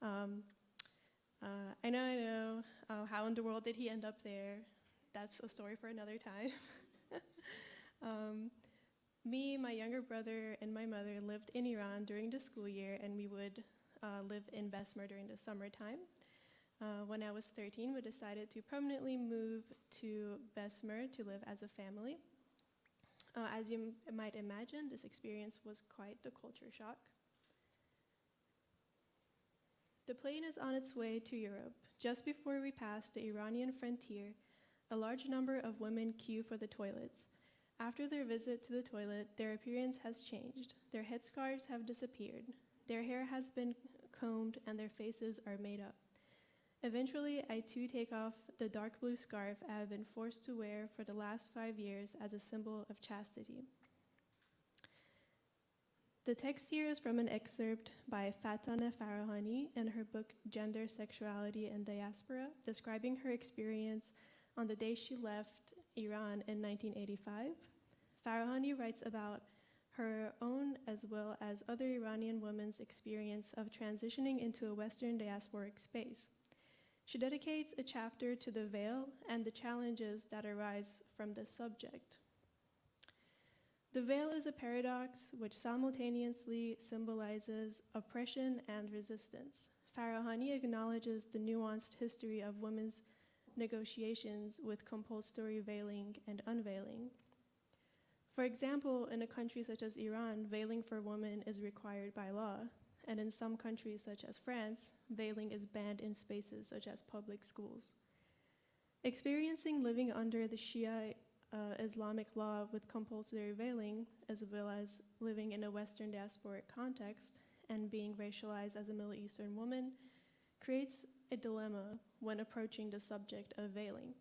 Speaker 10: I know, how in the world did he end up there? That's a story for another time. Me, my younger brother, and my mother lived in Iran during the school year, and we would live in Bessemer during the summertime. When I was 13, we decided to permanently move to Bessemer to live as a family. As you might imagine, this experience was quite the culture shock. The plane is on its way to Europe. Just before we pass the Iranian frontier, a large number of women queue for the toilets. After their visit to the toilet, their appearance has changed. Their headscarves have disappeared. Their hair has been combed and their faces are made up. Eventually, I too take off the dark blue scarf I have been forced to wear for the last 5 years as a symbol of chastity. The text here is from an excerpt by Fataneh Farahani in her book Gender, Sexuality, and Diaspora, describing her experience on the day she left Iran in 1985. Farahani writes about her own as well as other Iranian women's experience of transitioning into a Western diasporic space. She dedicates a chapter to the veil and the challenges that arise from this subject. The veil is a paradox which simultaneously symbolizes oppression and resistance. Farahani acknowledges the nuanced history of women's negotiations with compulsory veiling and unveiling. For example, in a country such as Iran, veiling for women is required by law, and in some countries such as France, veiling is banned in spaces such as public schools. Experiencing living under the Shia Islamic law with compulsory veiling, as well as living in a Western diasporic context and being racialized as a Middle Eastern woman, creates a dilemma when approaching the subject of veiling.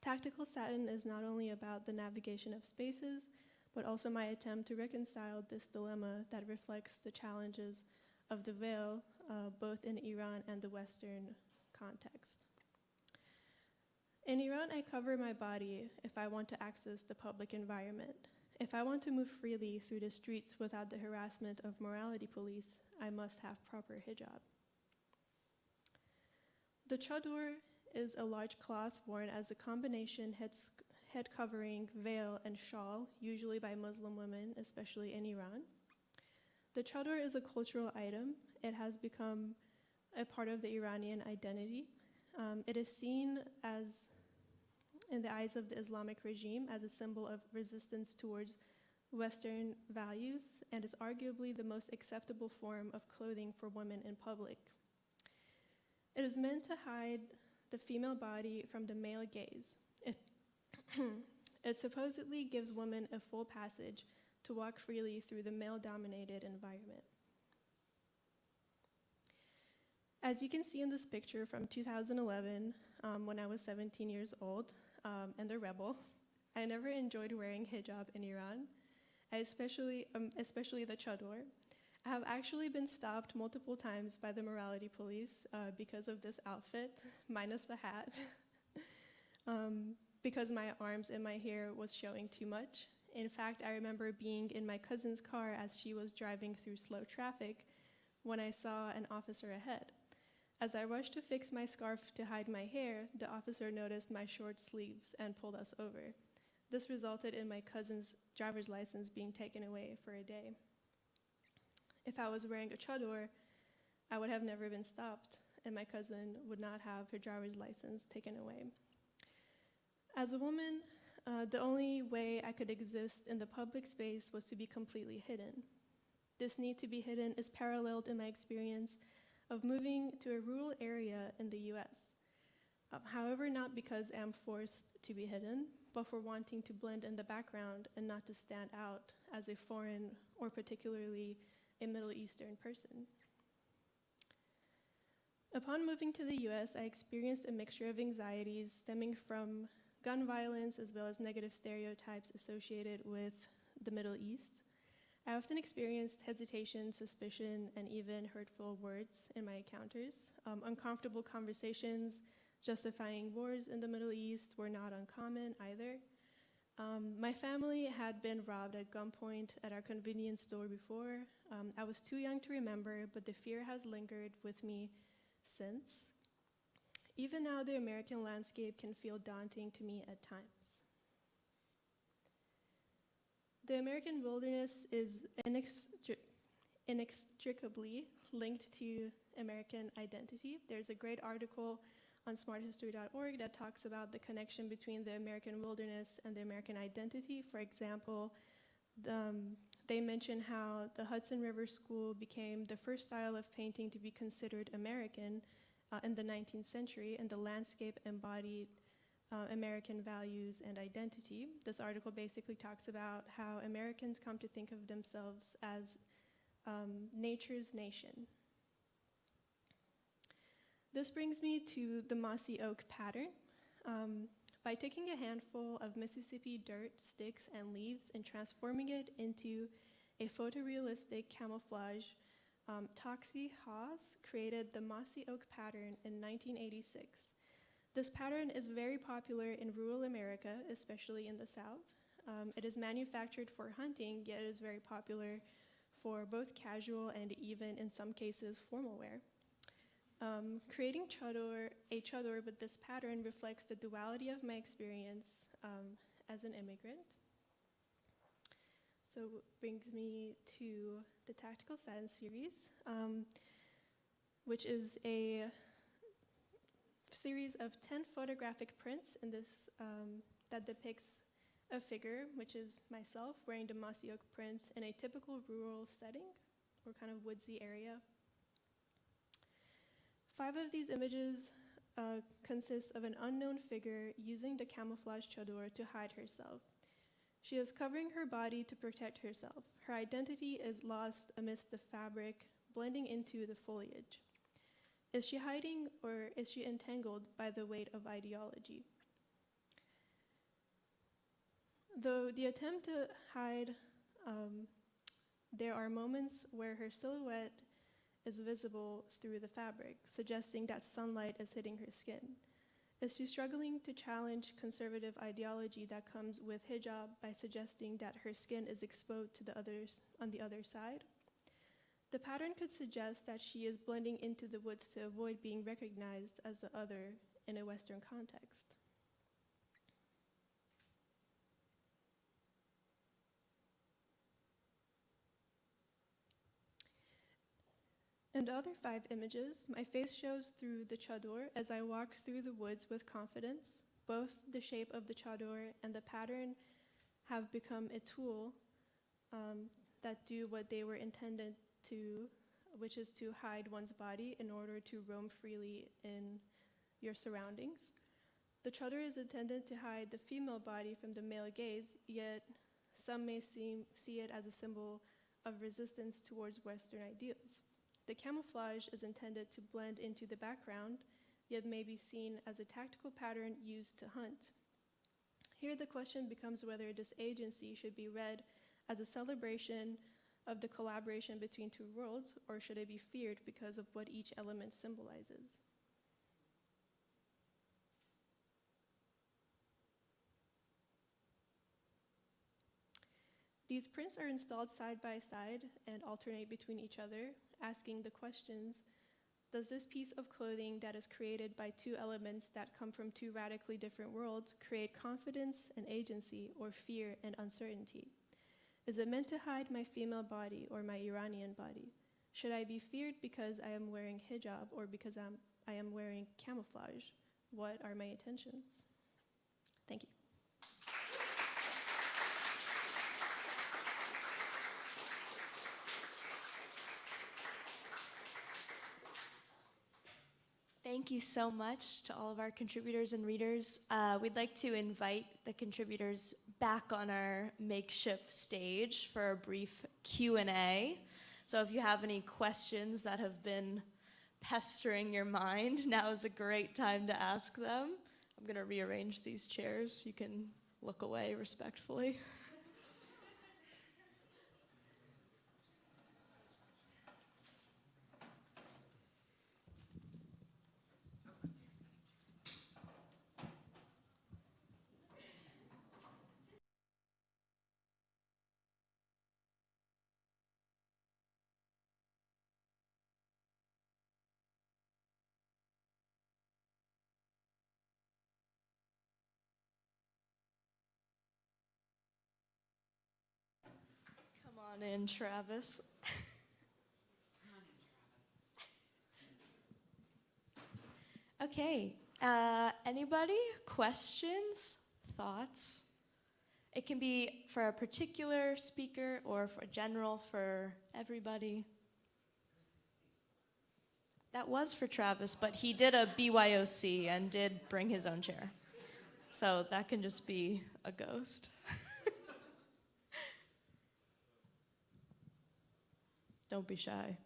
Speaker 10: Tactical Satin is not only about the navigation of spaces, but also my attempt to reconcile this dilemma that reflects the challenges of the veil, both in Iran and the Western context. In Iran, I cover my body if I want to access the public environment. If I want to move freely through the streets without the harassment of morality police, I must have proper hijab. The chador is a large cloth worn as a combination head covering, veil, and shawl, usually by Muslim women, especially in Iran. The chador is a cultural item. It has become a part of the Iranian identity. It is seen as, in the eyes of the Islamic regime, as a symbol of resistance towards Western values and is arguably the most acceptable form of clothing for women in public. It is meant to hide the female body from the male gaze. It supposedly gives women a full passage to walk freely through the male-dominated environment. As you can see in this picture from 2011, when I was 17 years old and a rebel, I never enjoyed wearing hijab in Iran, especially the chador. I have actually been stopped multiple times by the morality police because of this outfit, minus the hat, because my arms and my hair was showing too much. In fact, I remember being in my cousin's car as she was driving through slow traffic when I saw an officer ahead. As I rushed to fix my scarf to hide my hair, the officer noticed my short sleeves and pulled us over. This resulted in my cousin's driver's license being taken away for a day. If I was wearing a chador, I would have never been stopped, and my cousin would not have her driver's license taken away. As a woman, the only way I could exist in the public space was to be completely hidden. This need to be hidden is paralleled in my experience of moving to a rural area in the US. However, not because I'm forced to be hidden, but for wanting to blend in the background and not to stand out as a foreign or particularly a Middle Eastern person. Upon moving to the US, I experienced a mixture of anxieties stemming from gun violence as well as negative stereotypes associated with the Middle East. I often experienced hesitation, suspicion, and even hurtful words in my encounters. Uncomfortable conversations justifying wars in the Middle East were not uncommon either. My family had been robbed at gunpoint at our convenience store before. I was too young to remember, but the fear has lingered with me since. Even now, the American landscape can feel daunting to me at times. The American wilderness is inextricably linked to American identity. There's a great article on smarthistory.org that talks about the connection between the American wilderness and the American identity. For example, they mention how the Hudson River School became the first style of painting to be considered American in the 19th century, and the landscape embodied American values and identity. This article basically talks about how Americans come to think of themselves as nature's nation. This brings me to the mossy oak pattern. By taking a handful of Mississippi dirt, sticks, and leaves and transforming it into a photorealistic camouflage, Toxie Haas created the mossy oak pattern in 1986. This pattern is very popular in rural America, especially in the South. It is manufactured for hunting, yet it is very popular for both casual and even, in some cases, formal wear. Creating a chador with this pattern reflects the duality of my experience as an immigrant. So brings me to the Tactical Science series, which is a series of 10 photographic prints in this that depicts a figure, which is myself wearing the mossy oak print in a typical rural setting or kind of woodsy area. 5 of these images consist of an unknown figure using the camouflage chador to hide herself. She is covering her body to protect herself. Her identity is lost amidst the fabric, blending into the foliage. Is she hiding, or is she entangled by the weight of ideology? Though the attempt to hide, there are moments where her silhouette is visible through the fabric, suggesting that sunlight is hitting her skin. Is she struggling to challenge conservative ideology that comes with hijab by suggesting that her skin is exposed to the others on the other side? The pattern could suggest that she is blending into the woods to avoid being recognized as the other in a Western context. In the other 5 images, my face shows through the chador as I walk through the woods with confidence. Both the shape of the chador and the pattern have become a tool that do what they were intended to, which is to hide one's body in order to roam freely in your surroundings. The chador is intended to hide the female body from the male gaze, yet some may see it as a symbol of resistance towards Western ideals. The camouflage is intended to blend into the background, yet may be seen as a tactical pattern used to hunt. Here the question becomes whether this agency should be read as a celebration of the collaboration between 2 worlds, or should it be feared because of what each element symbolizes? These prints are installed side by side and alternate between each other, asking the questions: does this piece of clothing that is created by 2 elements that come from 2 radically different worlds create confidence and agency, or fear and uncertainty? Is it meant to hide my female body or my Iranian body? Should I be feared because I am wearing hijab or because I am wearing camouflage? What are my intentions? Thank you.
Speaker 1: Thank you so much to all of our contributors and readers. We'd like to invite the contributors back on our makeshift stage for a brief Q&A. So if you have any questions that have been pestering your mind, now is a great time to ask them. I'm going to rearrange these chairs. You can look away respectfully. Come on in, Travis. Okay, anybody? Questions? Thoughts? It can be for a particular speaker or for general for everybody. That was for Travis, but he did a BYOC and did bring his own chair. So that can just be a ghost. Don't be shy.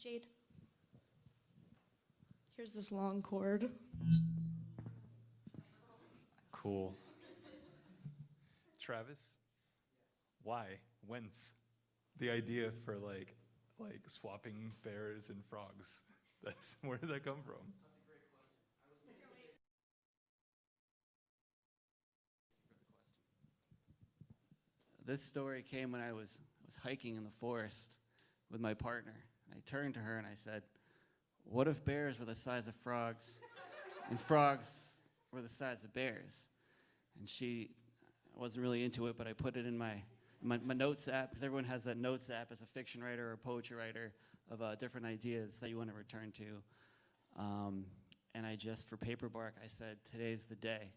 Speaker 1: Jade. Here's this long cord.
Speaker 2: Cool. Travis? Why? Whence? The idea for like swapping bears and frogs. Where did that come from?
Speaker 5: This story came when I was hiking in the forest with my partner. I turned to her and I said, what if bears were the size of frogs and frogs were the size of bears? And she wasn't really into it, but I put it in my notes app, because everyone has that notes app as a fiction writer or a poetry writer of different ideas that you want to return to. And I just, for Paperbark, I said, today's the day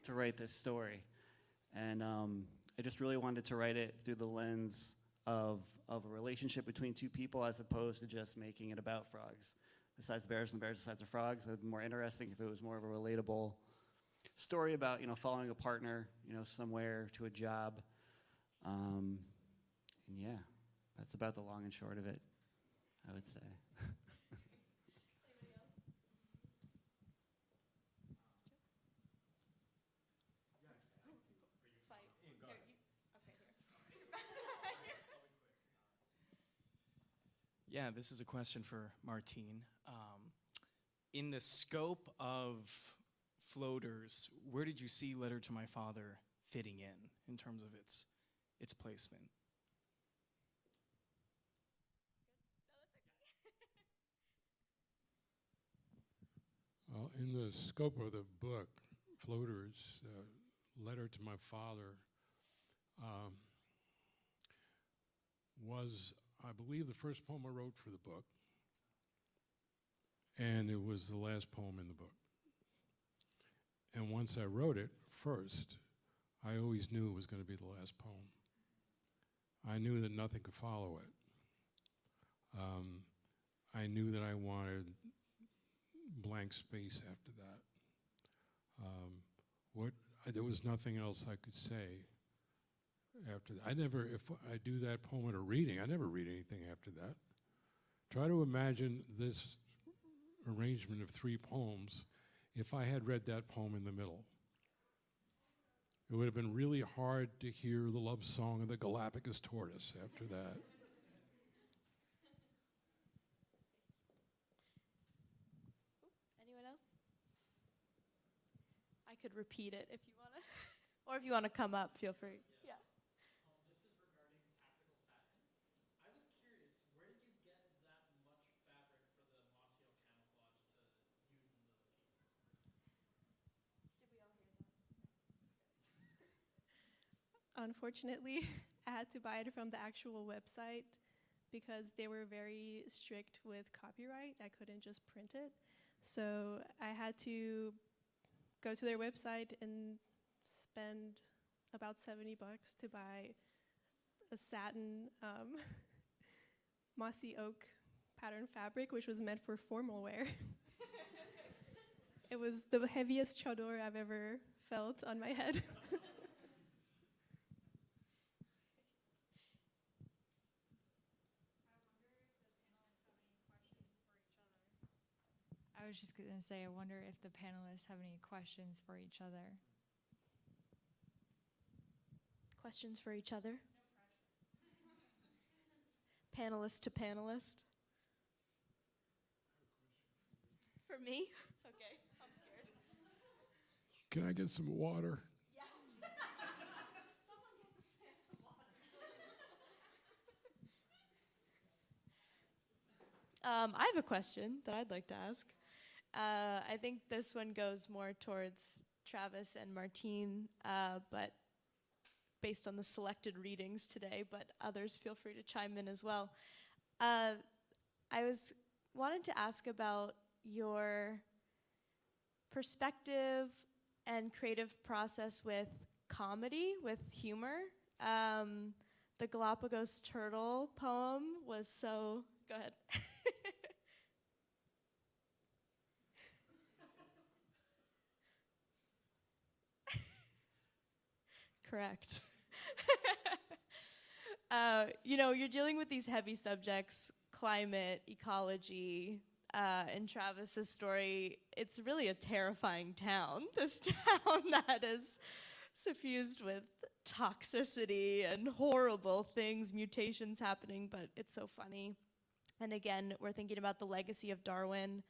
Speaker 5: to write this story. And I just really wanted to write it through the lens of a relationship between two people, as opposed to just making it about frogs. The size of bears and the bears the size of frogs. It would be more interesting if it was more of a relatable story about, following a partner, somewhere to a job. And yeah, that's about the long and short of it, I would say.
Speaker 11: Yeah, this is a question for Martine. In the scope of floaters, where did you see Letter to My Father fitting in terms of its placement?
Speaker 7: In the scope of the book, Floaters, Letter to My Father, was, I believe, the first poem I wrote for the book, and it was the last poem in the book. And once I wrote it first, I always knew it was going to be the last poem. I knew that nothing could follow it. I knew that I wanted blank space after that. There was nothing else I could say after that. If I do that poem at a reading, I never read anything after that. Try to imagine this arrangement of 3 poems if I had read that poem in the middle. It would have been really hard to hear the love song of the Galapagos tortoise after that.
Speaker 1: Anyone else? I could repeat it if you want to. Or if you want to come up, feel free. Yeah.
Speaker 12: This is regarding tactical satin. I was curious, where did you get that much fabric for the mossy oak camouflage to use in the pieces?
Speaker 1: Did we all hear that?
Speaker 10: Unfortunately, I had to buy it from the actual website because they were very strict with copyright. I couldn't just print it. So I had to go to their website and spend about $70 to buy a satin mossy oak pattern fabric, which was meant for formal wear. It was the heaviest chador I've ever felt on my head.
Speaker 9: I was just going to say, I wonder if the panelists have any questions for each other.
Speaker 1: Questions for each other? Panelist to panelist? For me? Okay, I'm scared.
Speaker 7: Can I get some water?
Speaker 1: Yes. Someone get this man some water. I have a question that I'd like to ask. I think this one goes more towards Travis and Martine, but based on the selected readings today, but others feel free to chime in as well. I wanted to ask about your perspective and creative process with comedy, with humor. The Galapagos turtle poem was so, go ahead. correct. You're dealing with these heavy subjects, climate, ecology. In Travis's story, it's really a terrifying town. This town that is suffused with toxicity and horrible things, mutations happening, but it's so funny. And again, we're thinking about the legacy of Darwin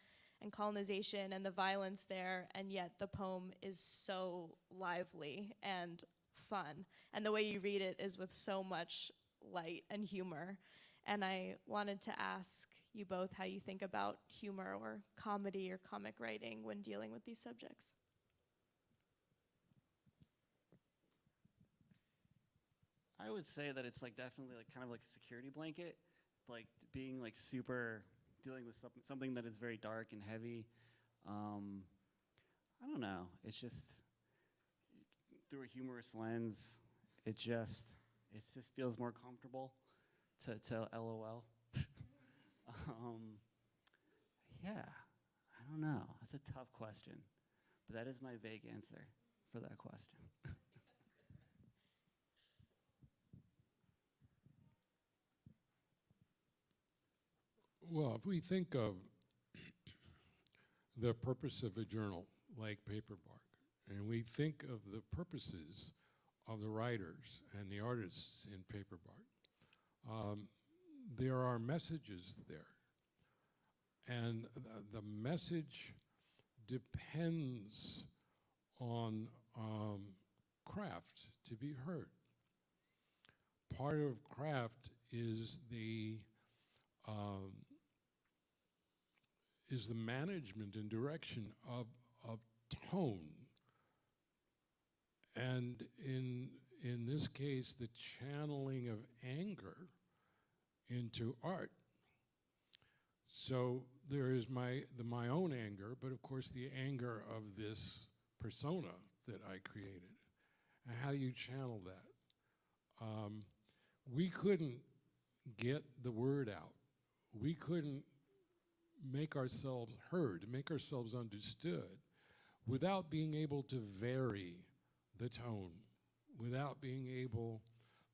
Speaker 1: and colonization and the violence there, and yet the poem is so lively and fun. And the way you read it is with so much light and humor. And I wanted to ask you both how you think about humor or comedy or comic writing when dealing with these subjects.
Speaker 5: I would say that it's like definitely like kind of like a security blanket, like being like super dealing with something that is very dark and heavy. I don't know. It's just through a humorous lens. It just feels more comfortable to LOL. Yeah, I don't know. That's a tough question, but that is my vague answer for that question.
Speaker 7: Well, if we think of the purpose of a journal like Paperbark, and we think of the purposes of the writers and the artists in Paperbark, there are messages there. And the message depends on craft to be heard. Part of craft is the management and direction of tone. And in this case, the channeling of anger into art. So there is my own anger, but of course the anger of this persona that I created. And how do you channel that? We couldn't get the word out. We couldn't make ourselves heard, make ourselves understood, without being able to vary the tone, without being able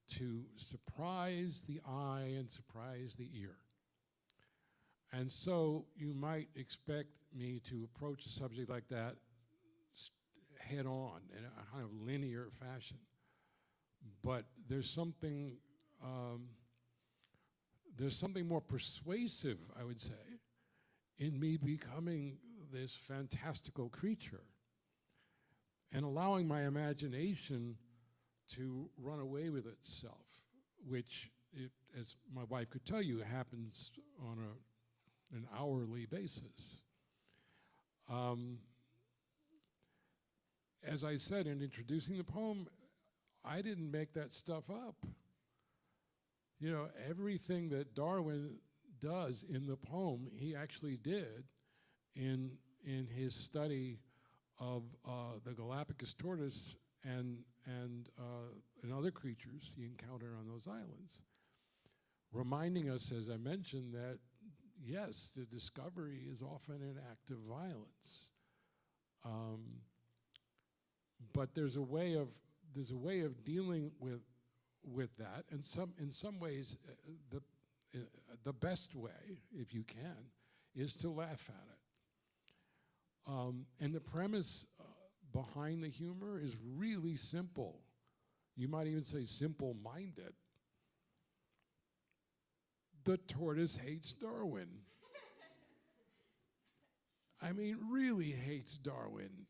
Speaker 7: to surprise the eye and surprise the ear. And so you might expect me to approach a subject like that head on in a kind of linear fashion. But there's something more persuasive, I would say, in me becoming this fantastical creature and allowing my imagination to run away with itself, which, as my wife could tell you, happens on an hourly basis. As I said in introducing the poem, I didn't make that stuff up. You know, everything that Darwin does in the poem, he actually did in his study of the Galapagos tortoise and other creatures he encountered on those islands, reminding us, as I mentioned, that yes, the discovery is often an act of violence, but there's a way of dealing with that, and in some ways, the best way, if you can, is to laugh at it. And the premise behind the humor is really simple. You might even say simple-minded. The tortoise hates Darwin. I mean, really hates Darwin.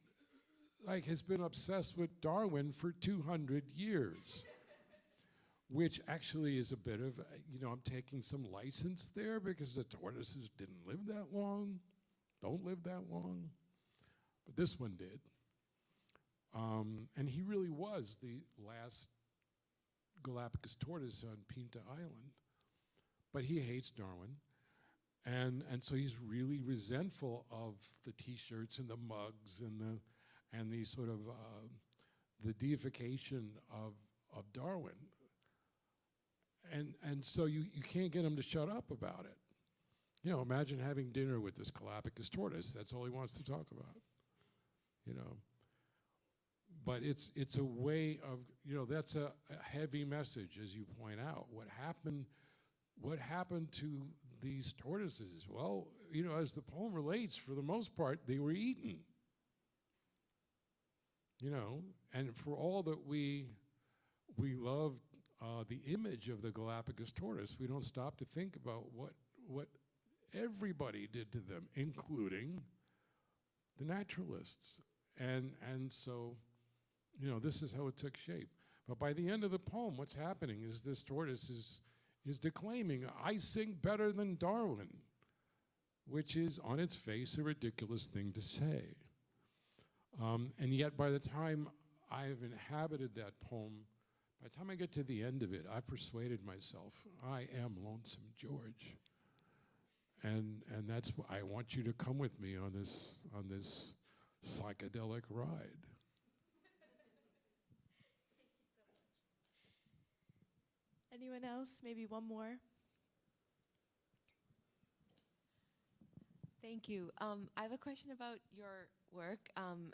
Speaker 7: Like, has been obsessed with Darwin for 200 years. Which actually is a bit of, I'm taking some license there because the tortoises didn't live that long, don't live that long, but this one did. And he really was the last Galapagos tortoise on Pinta Island, but he hates Darwin. And so he's really resentful of the T-shirts and the mugs and the sort of the deification of Darwin. And so you can't get him to shut up about it. You know, imagine having dinner with this Galapagos tortoise. That's all he wants to talk about. You know, but it's a way of, that's a heavy message, as you point out. What happened to these tortoises? Well, as the poem relates, for the most part, they were eaten. And for all that we love the image of the Galapagos tortoise, we don't stop to think about what everybody did to them, including the naturalists. And so, this is how it took shape. But by the end of the poem, what's happening is this tortoise is declaiming, I sing better than Darwin, which is on its face a ridiculous thing to say. And yet by the time I've inhabited that poem, by the time I get to the end of it, I've persuaded myself, I am Lonesome George. And that's why I want you to come with me on this psychedelic ride.
Speaker 1: Anyone else? Maybe one more.
Speaker 13: Thank you. I have a question about your work,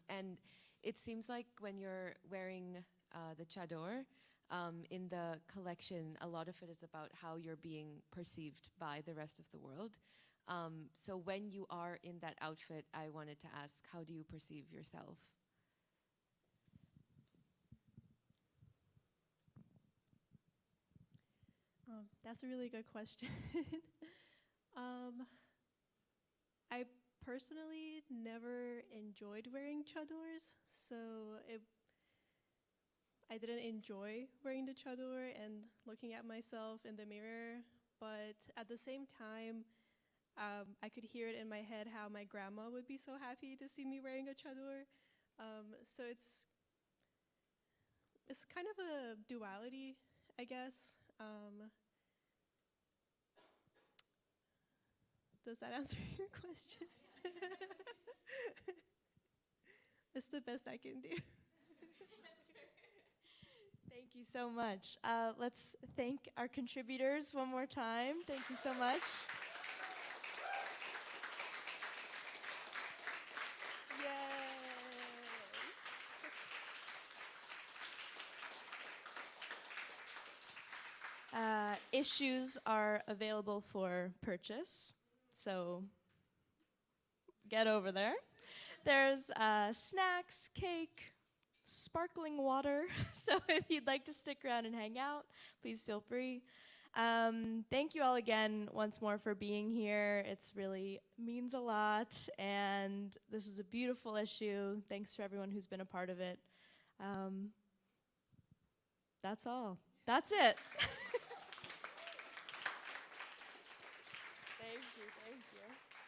Speaker 13: and it seems like when you're wearing the chador in the collection, a lot of it is about how you're being perceived by the rest of the world. So when you are in that outfit, I wanted to ask, how do you perceive yourself?
Speaker 10: That's a really good question. I personally never enjoyed wearing chadors, so I didn't enjoy wearing the chador and looking at myself in the mirror, but at the same time, I could hear it in my head how my grandma would be so happy to see me wearing a chador. So it's kind of a duality, I guess. Does that answer your question? It's the best I can do.
Speaker 1: Thank you so much. Let's thank our contributors one more time. Thank you so much. Issues are available for purchase, so get over there. There's snacks, cake, sparkling water, so if you'd like to stick around and hang out, please feel free. Thank you all again once more for being here. It's really means a lot, and this is a beautiful issue. Thanks to everyone who's been a part of it. That's all. That's it. Thank you, thank you.